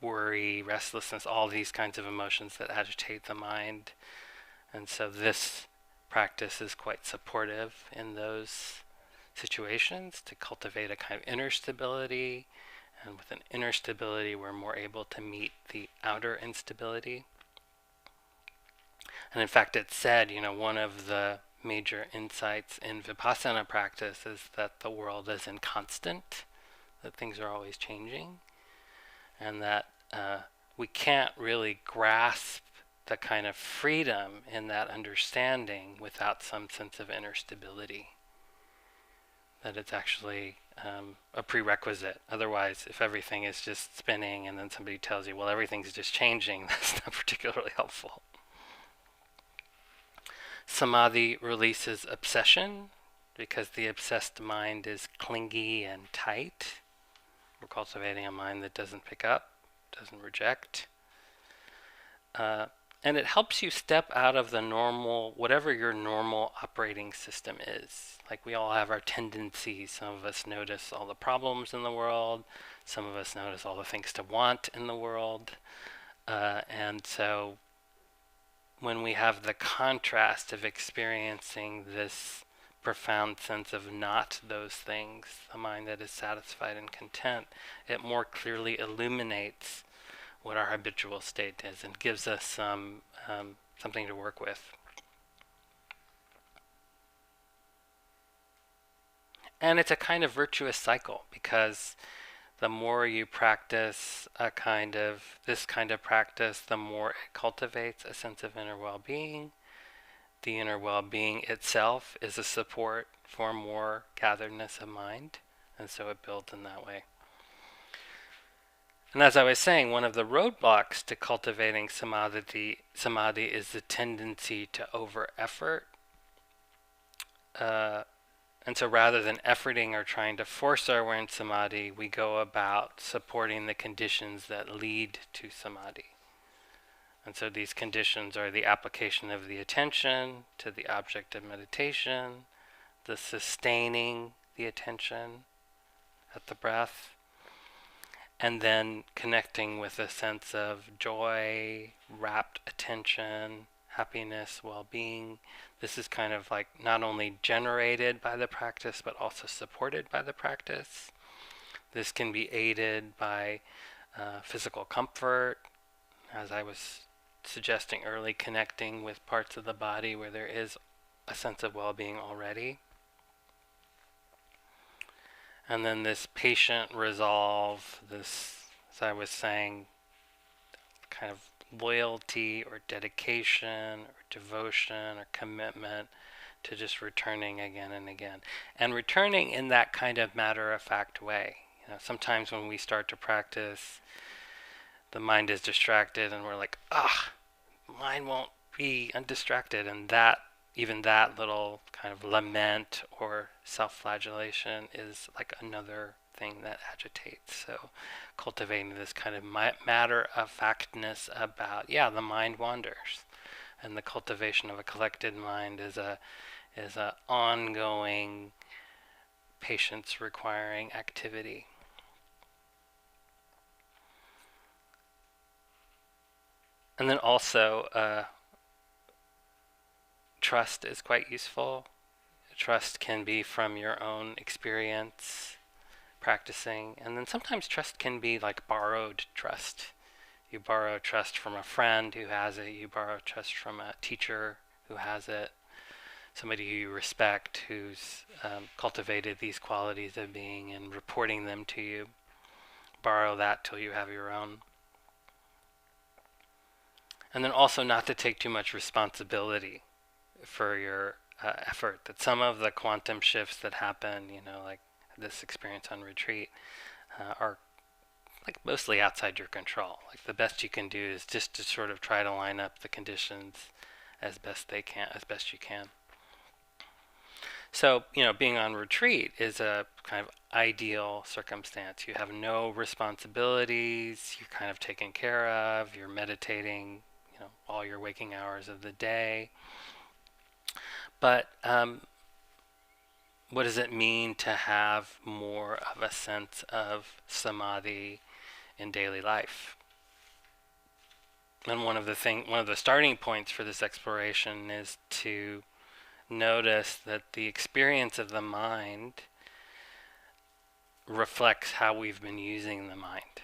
Speaker 1: worry, restlessness, all these kinds of emotions that agitate the mind. And so this practice is quite supportive in those situations to cultivate a kind of inner stability. And with an inner stability, we're more able to meet the outer instability. And in fact, it's said, one of the major insights in Vipassana practice is that the world is inconstant, that things are always changing, and that we can't really grasp the kind of freedom in that understanding without some sense of inner stability. That it's actually a prerequisite. Otherwise, if everything is just spinning and then somebody tells you, well, everything's just changing, that's not particularly helpful. Samadhi releases obsession because the obsessed mind is clingy and tight. We're cultivating a mind that doesn't pick up, doesn't reject. And it helps you step out of the normal, whatever your normal operating system is. Like we all have our tendencies. Some of us notice all the problems in the world. Some of us notice all the things to want in the world. And so when we have the contrast of experiencing this profound sense of not those things, a mind that is satisfied and content, it more clearly illuminates what our habitual state is and gives us something to work with. And it's a kind of virtuous cycle because the more you practice this kind of practice, the more it cultivates a sense of inner well-being. The inner well-being itself is a support for more gatheredness of mind, and so it builds in that way. And as I was saying, one of the roadblocks to cultivating samadhi is the tendency to over-effort. And so rather than efforting or trying to force our way in samadhi, we go about supporting the conditions that lead to samadhi. And so these conditions are the application of the attention to the object of meditation, the sustaining the attention at the breath, and then connecting with a sense of joy, rapt attention, happiness, well-being. This is kind of like not only generated by the practice, but also supported by the practice. This can be aided by physical comfort, as I was suggesting early, connecting with parts of the body where there is a sense of well-being already. And then this patient resolve, this, as I was saying, kind of loyalty or dedication or devotion or commitment to just returning again and again. And returning in that kind of matter-of-fact way. Sometimes when we start to practice, the mind is distracted and we're like, mind won't be undistracted, and even that little kind of lament or self-flagellation is like another thing that agitates. So cultivating this kind of matter-of-factness about, the mind wanders, and the cultivation of a collected mind is a ongoing, patience-requiring activity. And then also, trust is quite useful. Trust can be from your own experience practicing, and then sometimes trust can be like borrowed trust. You borrow trust from a friend who has it, you borrow trust from a teacher who has it, somebody who you respect who's cultivated these qualities of being and reporting them to you. Borrow that till you have your own. And then also not to take too much responsibility. for your effort. That some of the quantum shifts that happen, like this experience on retreat, are like mostly outside your control. Like the best you can do is just to sort of try to line up the conditions as best you can. So, being on retreat is a kind of ideal circumstance. You have no responsibilities, you're kind of taken care of, you're meditating, all your waking hours of the day. But what does it mean to have more of a sense of samadhi in daily life? And one of the starting points for this exploration is to notice that the experience of the mind reflects how we've been using the mind.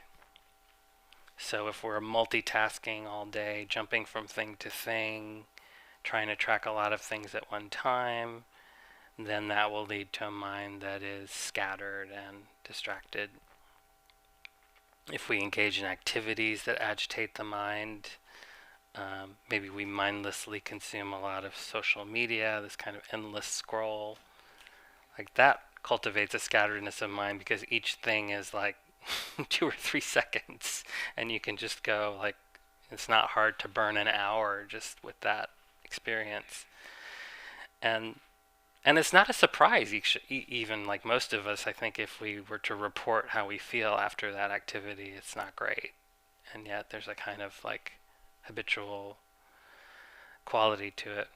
Speaker 1: So if we're multitasking all day, jumping from thing to thing, trying to track a lot of things at one time, then that will lead to a mind that is scattered and distracted. If we engage in activities that agitate the mind, maybe we mindlessly consume a lot of social media, this kind of endless scroll, like that cultivates a scatteredness of mind, because each thing is like 2 or 3 seconds, and you can just go like, it's not hard to burn an hour just with that experience. And it's not a surprise, even like most of us, I think if we were to report how we feel after that activity, it's not great. And yet there's a kind of like habitual quality to it.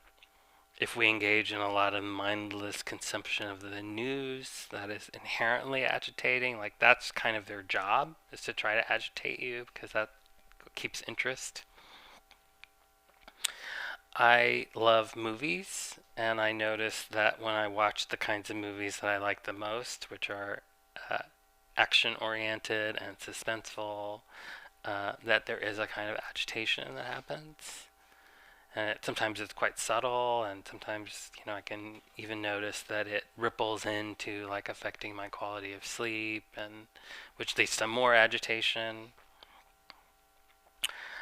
Speaker 1: If we engage in a lot of mindless consumption of the news, that is inherently agitating. Like that's kind of their job, is to try to agitate you, because that keeps interest. I love movies, and I notice that when I watch the kinds of movies that I like the most, which are action oriented and suspenseful, that there is a kind of agitation that happens. And sometimes it's quite subtle, and sometimes, I can even notice that it ripples into like affecting my quality of sleep, and which leads to more agitation.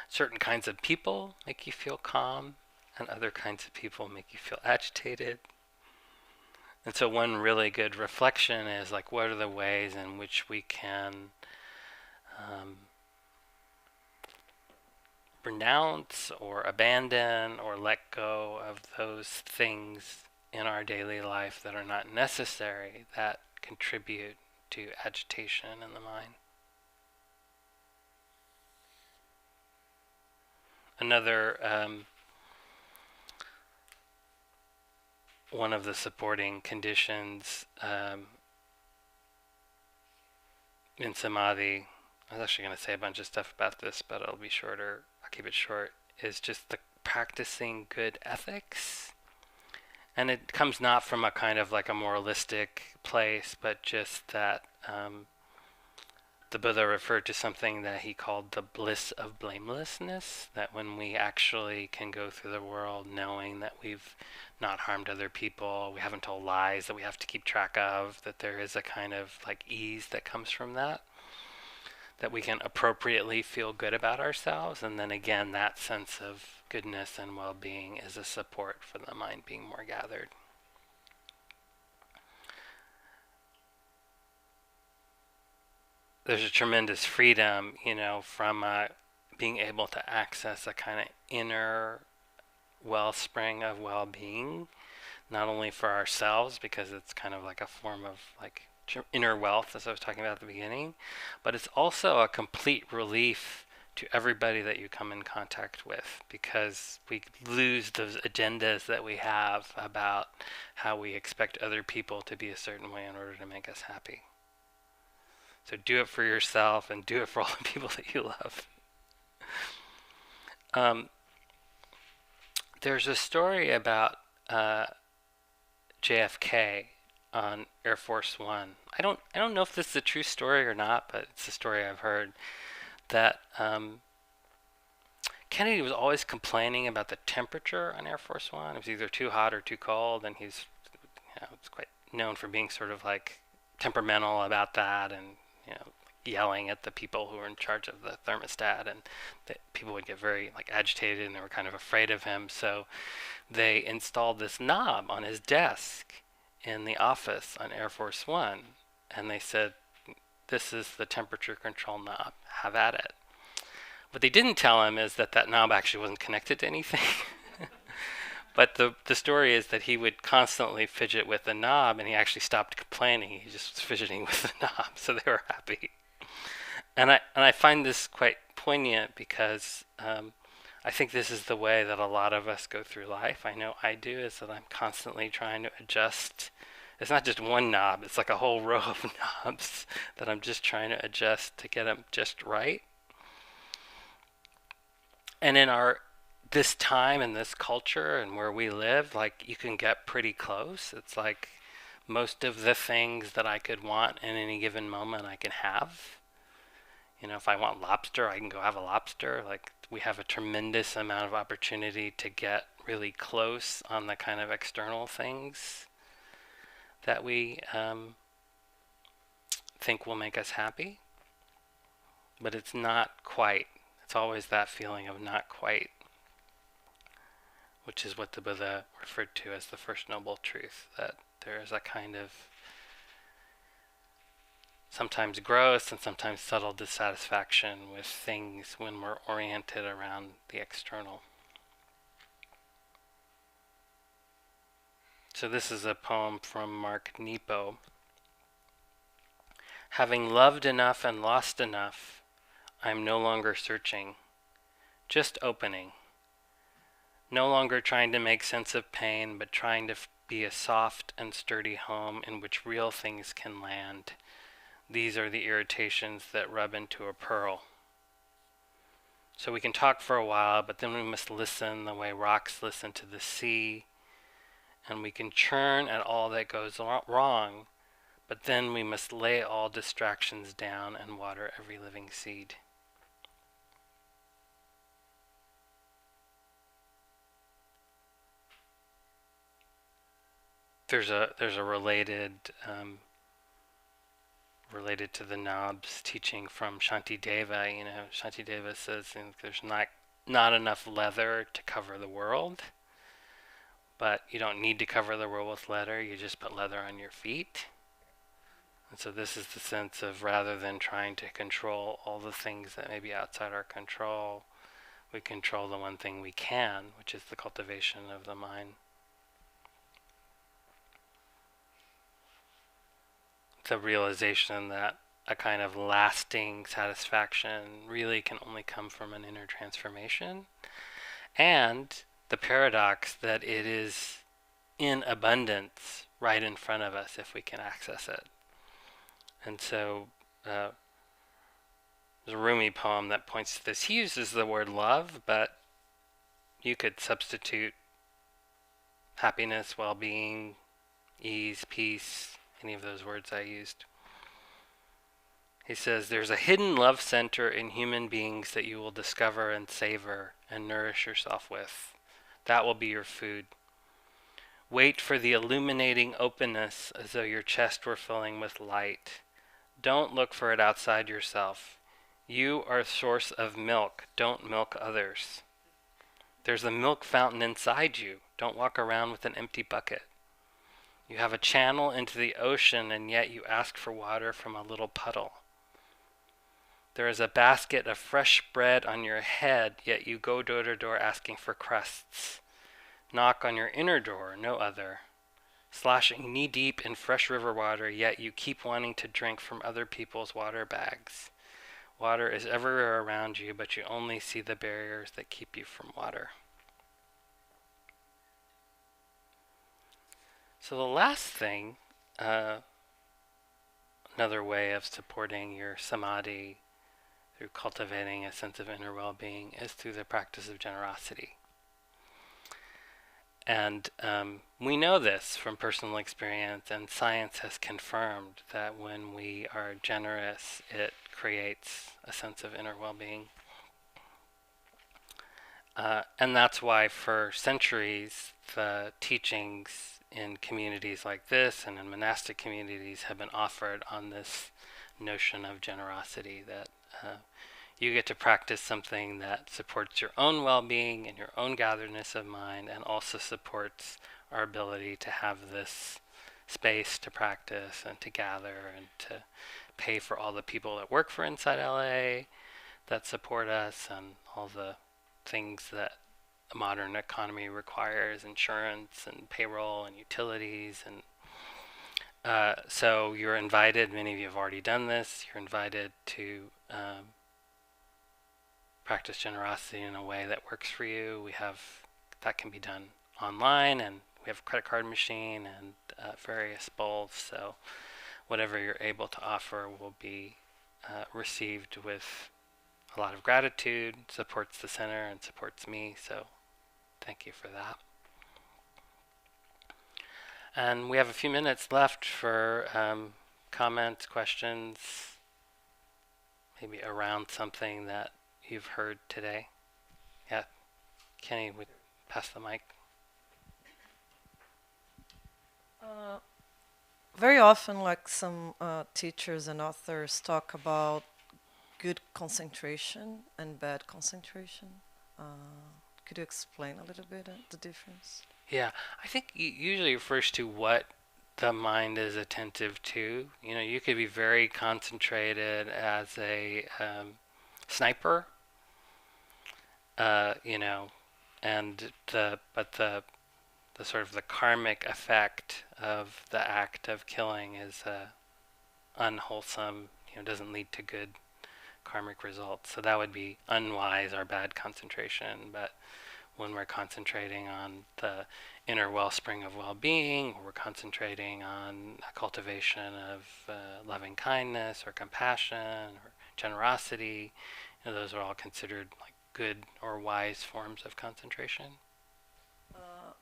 Speaker 1: Certain kinds of people make you feel calm, and other kinds of people make you feel agitated. And so one really good reflection is like, what are the ways in which we can renounce or abandon or let go of those things in our daily life that are not necessary, that contribute to agitation in the mind. Another one of the supporting conditions in samadhi, I was actually going to say a bunch of stuff about this, but I'll be shorter. I'll keep it short. Is just the practicing good ethics. And it comes not from a kind of like a moralistic place, but just that the Buddha referred to something that he called the bliss of blamelessness, that when we actually can go through the world knowing that we've not harmed other people, we haven't told lies that we have to keep track of, that there is a kind of like ease that comes from that we can appropriately feel good about ourselves. And then again, that sense of goodness and well-being is a support for the mind being more gathered. There's a tremendous freedom, from being able to access a kind of inner wellspring of well-being, not only for ourselves, because it's kind of like a form of like inner wealth, as I was talking about at the beginning, but it's also a complete relief to everybody that you come in contact with, because we lose those agendas that we have about how we expect other people to be a certain way in order to make us happy. So do it for yourself, and do it for all the people that you love. There's a story about JFK on Air Force One. I don't know if this is a true story or not, but it's a story I've heard, that Kennedy was always complaining about the temperature on Air Force One. It was either too hot or too cold, and he's it's quite known for being sort of like temperamental about that, and yelling at the people who were in charge of the thermostat, and people would get very like agitated, and they were kind of afraid of him. So they installed this knob on his desk in the office on Air Force One, and they said, "This is the temperature control knob. Have at it." What they didn't tell him is that that knob actually wasn't connected to anything. But the story is that he would constantly fidget with the knob, and he actually stopped complaining. He just was fidgeting with the knob, so they were happy. And I find this quite poignant because I think this is the way that a lot of us go through life. I know I do, is that I'm constantly trying to adjust. It's not just one knob, it's like a whole row of knobs that I'm just trying to adjust to get them just right. And in this time and this culture and where we live, like, you can get pretty close. It's like most of the things that I could want in any given moment I can have. You know, if I want lobster, I can go have a lobster. Like, we have a tremendous amount of opportunity to get really close on the kind of external things that we think will make us happy. But it's not quite. It's always that feeling of not quite, which is what the Buddha referred to as the first noble truth, that there is a kind of sometimes gross and sometimes subtle dissatisfaction with things when we're oriented around the external. So this is a poem from Mark Nepo. Having loved enough and lost enough, I'm no longer searching, just opening. No longer trying to make sense of pain, but trying to be a soft and sturdy home in which real things can land. These are the irritations that rub into a pearl. So we can talk for a while, but then we must listen the way rocks listen to the sea. And we can churn at all that goes wrong, but then we must lay all distractions down and water every living seed. There's a related to the knobs teaching from Shantideva. You know, Shantideva says there's not enough leather to cover the world, but you don't need to cover the world with leather. You just put leather on your feet. And so this is the sense of, rather than trying to control all the things that may be outside our control, we control the one thing we can, which is the cultivation of the mind. The realization that a kind of lasting satisfaction really can only come from an inner transformation, and the paradox that it is in abundance right in front of us if we can access it. And so there's a Rumi poem that points to this. He uses the word love, but you could substitute happiness, well-being, ease, peace, any of those words I used. He says, there's a hidden love center in human beings that you will discover and savor and nourish yourself with. That will be your food. Wait for the illuminating openness as though your chest were filling with light. Don't look for it outside yourself. You are a source of milk. Don't milk others. There's a milk fountain inside you. Don't walk around with an empty bucket. You have a channel into the ocean, and yet you ask for water from a little puddle. There is a basket of fresh bread on your head, yet you go door to door asking for crusts. Knock on your inner door, no other. Sloshing knee-deep in fresh river water, yet you keep wanting to drink from other people's water bags. Water is everywhere around you, but you only see the barriers that keep you from water. So the last thing, another way of supporting your samadhi through cultivating a sense of inner well-being, is through the practice of generosity. And we know this from personal experience, and science has confirmed that when we are generous, it creates a sense of inner well-being. And that's why for centuries, the teachings in communities like this and in monastic communities have been offered on this notion of generosity, that you get to practice something that supports your own well-being and your own gatheredness of mind, and also supports our ability to have this space to practice and to gather and to pay for all the people that work for InsightLA that support us, and all the things that a modern economy requires, insurance and payroll and utilities. And so you're invited, many of you have already done this, you're invited to practice generosity in a way that works for you. We have, that can be done online, and we have a credit card machine and various bowls. So whatever you're able to offer will be received with a lot of gratitude, supports the center and supports me. So thank you for that. And we have a few minutes left for comments, questions, maybe around something that you've heard today. Yeah, Kenny would pass the mic.
Speaker 2: Very often, like some teachers and authors talk about good concentration and bad concentration. Could you explain a little bit the difference?
Speaker 1: Yeah, I think usually refers to what the mind is attentive to. You know, you could be very concentrated as a sniper, you know, and the sort of the karmic effect of the act of killing is unwholesome, you know, doesn't lead to good karmic results. So that would be unwise or bad concentration. But when we're concentrating on the inner wellspring of well-being, or we're concentrating on a cultivation of loving kindness or compassion or generosity, you know, those are all considered like good or wise forms of concentration.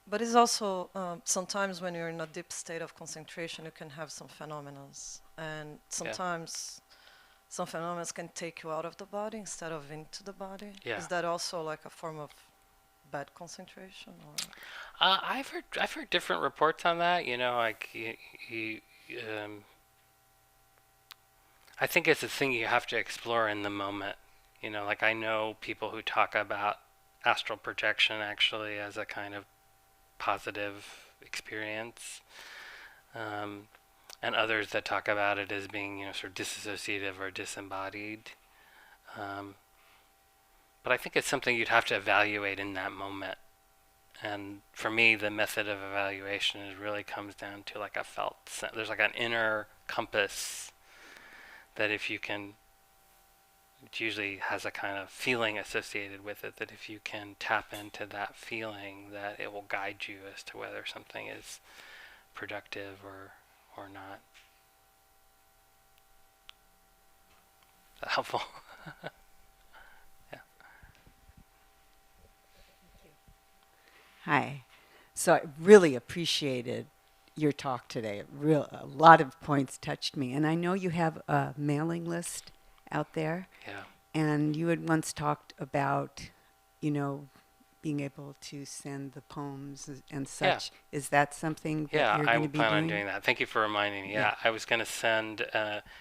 Speaker 2: But it's also sometimes when you're in a deep state of concentration, you can have some phenomena, and sometimes some phenomena can take you out of the body instead of into the body.
Speaker 1: Yeah.
Speaker 2: Is that also like a form of bad concentration? Or
Speaker 1: I've heard different reports on that. You know, like I think it's a thing you have to explore in the moment. You know, like I know people who talk about astral projection actually as a kind of positive experience, and others that talk about it as being, you know, sort of disassociative or disembodied. But I think it's something you'd have to evaluate in that moment. And for me, the method of evaluation is really comes down to like a felt sense. There's like an inner compass that if you can, it usually has a kind of feeling associated with it, that if you can tap into that feeling, that it will guide you as to whether something is productive or not. Is that helpful? Yeah.
Speaker 3: Hi. So I really appreciated your talk today. A lot of points touched me. And I know you have a mailing list out there.
Speaker 1: Yeah.
Speaker 3: And you had once talked about, you know, being able to send the poems and such. Yeah. Is that something that you're going to be doing?
Speaker 1: Yeah, I plan on doing that. Thank you for reminding me. Yeah, I was going to send,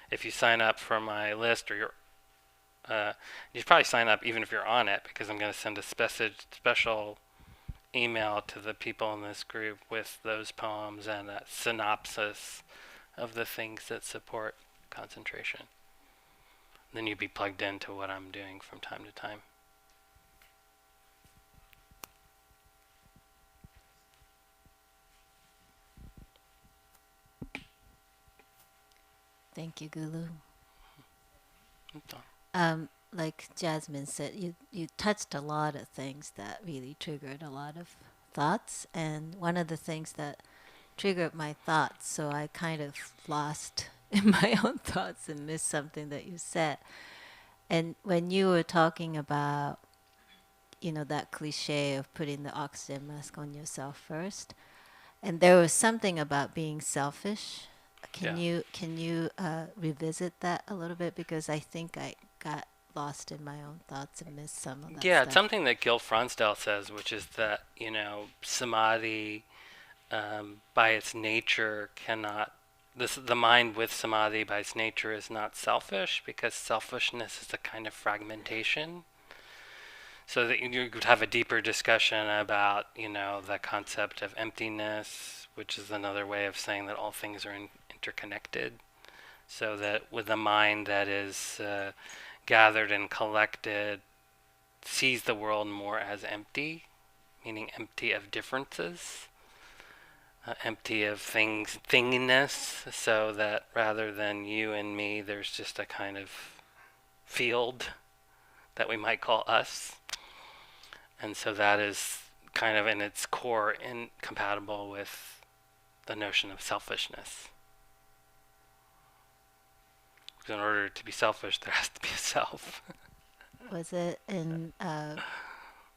Speaker 1: if you sign up for my list, or you should probably sign up even if you're on it, because I'm going to send a special email to the people in this group with those poems and a synopsis of the things that support concentration. Then you'd be plugged into what I'm doing from time to time.
Speaker 4: Thank you, Gullu. Like Jasmine said, you touched a lot of things that really triggered a lot of thoughts. And one of the things that triggered my thoughts, so I kind of lost in my own thoughts and missed something that you said. And when you were talking about, you know, that cliche of putting the oxygen mask on yourself first, and there was something about being selfish. Can you revisit that a little bit, because I think I got lost in my own thoughts and missed some of that
Speaker 1: stuff.
Speaker 4: It's
Speaker 1: something that Gil Fronsdal says, which is that, you know, samadhi by its nature cannot the mind with samadhi by its nature is not selfish, because selfishness is a kind of fragmentation. So that you could have a deeper discussion about, the concept of emptiness, which is another way of saying that all things are interconnected. So that with a mind that is gathered and collected, sees the world more as empty, meaning empty of differences, empty of thinginess, so that rather than you and me, there's just a kind of field that we might call us. And so that is kind of in its core incompatible with the notion of selfishness. Because in order to be selfish, there has to be a self.
Speaker 4: Was it in?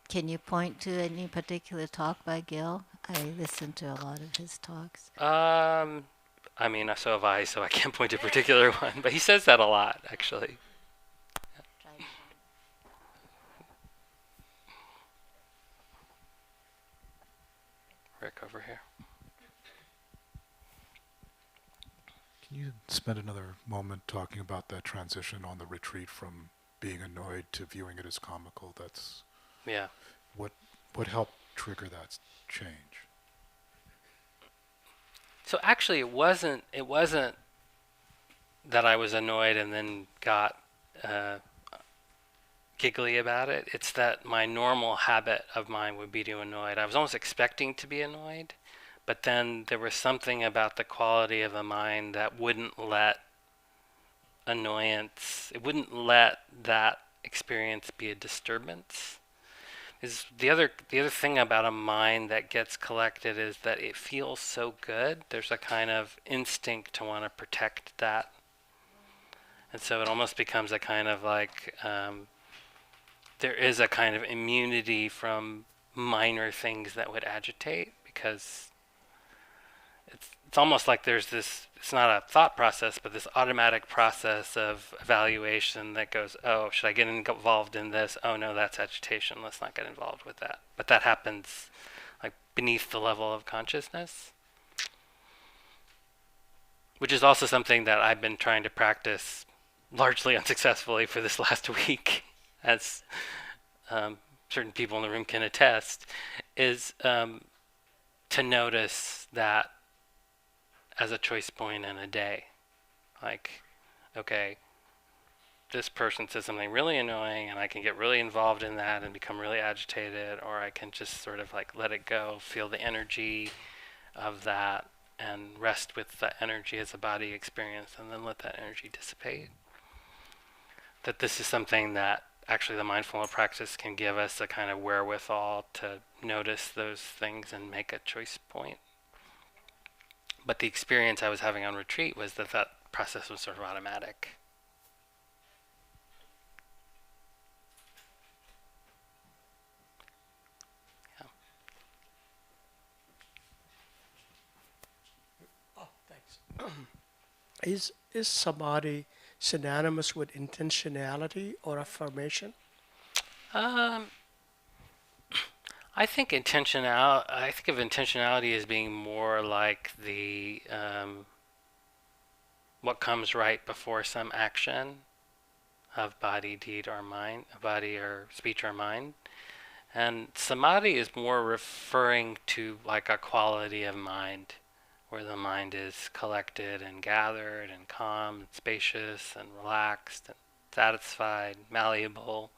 Speaker 4: Can you point to any particular talk by Gil? I listened to a lot of his talks.
Speaker 1: I mean, so have I, so I can't point to a particular one, but he says that a lot, actually. Rick over here.
Speaker 5: Can you spend another moment talking about that transition on the retreat from being annoyed to viewing it as comical? That's
Speaker 1: Yeah.
Speaker 5: What helped trigger that change?
Speaker 1: So actually, it wasn't that I was annoyed and then got giggly about it. It's that my normal habit of mine would be to annoyed. I was almost expecting to be annoyed, but then there was something about the quality of the mind that wouldn't let annoyance, it wouldn't let that experience be a disturbance. Is the other thing about a mind that gets collected is that it feels so good. There's a kind of instinct to want to protect that. And so it almost becomes a kind of like, there is a kind of immunity from minor things that would agitate, because it's almost like there's this, it's not a thought process, but this automatic process of evaluation that goes, oh, should I get involved in this? Oh no, that's agitation. Let's not get involved with that. But that happens like beneath the level of consciousness, which is also something that I've been trying to practice largely unsuccessfully for this last week, as certain people in the room can attest, is to notice that as a choice point in a day. Like, okay, this person says something really annoying and I can get really involved in that and become really agitated, or I can just sort of like let it go, feel the energy of that and rest with the energy as a body experience, and then let that energy dissipate. That this is something that actually the mindfulness practice can give us a kind of wherewithal to notice those things and make a choice point. But the experience I was having on retreat was that that process was sort of automatic. Yeah.
Speaker 6: Oh, thanks. Is samadhi synonymous with intentionality or affirmation?
Speaker 1: I think of intentionality as being more like the what comes right before some action of body, deed, or mind, body or speech or mind. And samadhi is more referring to like a quality of mind, where the mind is collected and gathered and calm and spacious and relaxed and satisfied, malleable.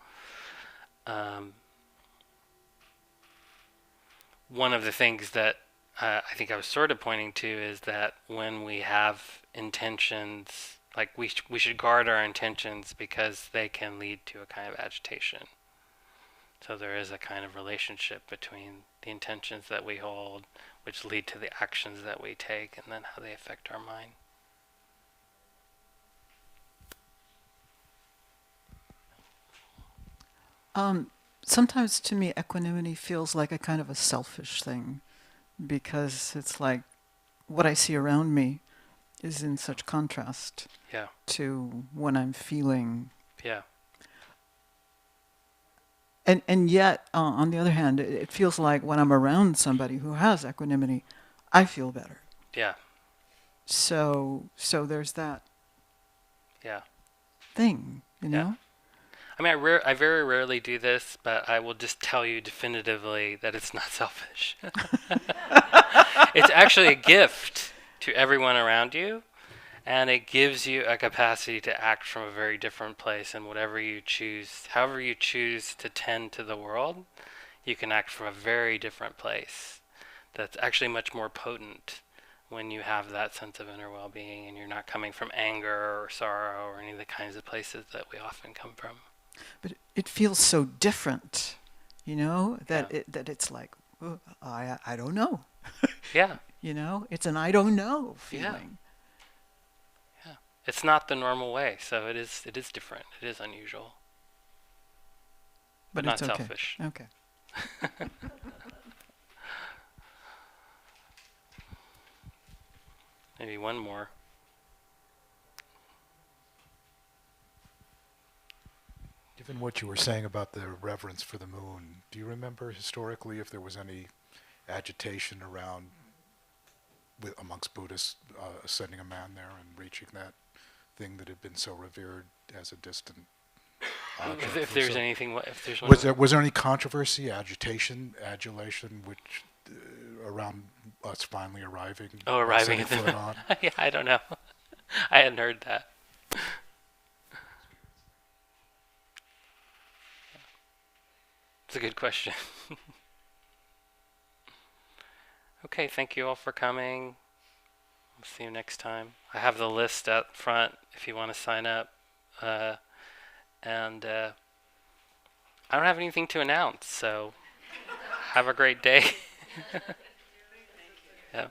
Speaker 1: One of the things that I think I was sort of pointing to is that when we have intentions, like we should guard our intentions, because they can lead to a kind of agitation. So there is a kind of relationship between the intentions that we hold, which lead to the actions that we take, and then how they affect our mind.
Speaker 7: Sometimes to me, equanimity feels like a kind of a selfish thing, because it's like what I see around me is in such contrast to when I'm feeling.
Speaker 1: Yeah.
Speaker 7: And yet, on the other hand, it feels like when I'm around somebody who has equanimity, I feel better.
Speaker 1: Yeah.
Speaker 7: So there's that
Speaker 1: Yeah.
Speaker 7: thing, you
Speaker 1: Yeah.
Speaker 7: know?
Speaker 1: I mean, I very rarely do this, but I will just tell you definitively that it's not selfish. It's actually a gift to everyone around you, and it gives you a capacity to act from a very different place, and whatever you choose, however you choose to tend to the world, you can act from a very different place. That's actually much more potent when you have that sense of inner well-being, and you're not coming from anger or sorrow or any of the kinds of places that we often come from.
Speaker 7: But it feels so different, you know, that
Speaker 1: Yeah.
Speaker 7: that it's like, oh, I don't know.
Speaker 1: Yeah.
Speaker 7: You know, it's an I don't know feeling.
Speaker 1: Yeah. It's not the normal way, so it is different. It is unusual. But not
Speaker 7: it's okay.
Speaker 1: selfish.
Speaker 7: Okay.
Speaker 1: Maybe one more.
Speaker 5: Given what you were saying about the reverence for the moon, do you remember historically if there was any agitation around amongst Buddhists sending a man there and reaching that thing that had been so revered as a distant object?
Speaker 1: If there's anything, if there's one.
Speaker 5: Was there any controversy, agitation, adulation, which around us finally arriving?
Speaker 1: Arriving at
Speaker 5: setting
Speaker 1: the.
Speaker 5: foot on?
Speaker 1: Yeah, I don't know. I hadn't heard that. It's a good question. Okay, thank you all for coming. We'll see you next time. I have the list up front if you want to sign up. And I don't have anything to announce, so have a great day. Yeah.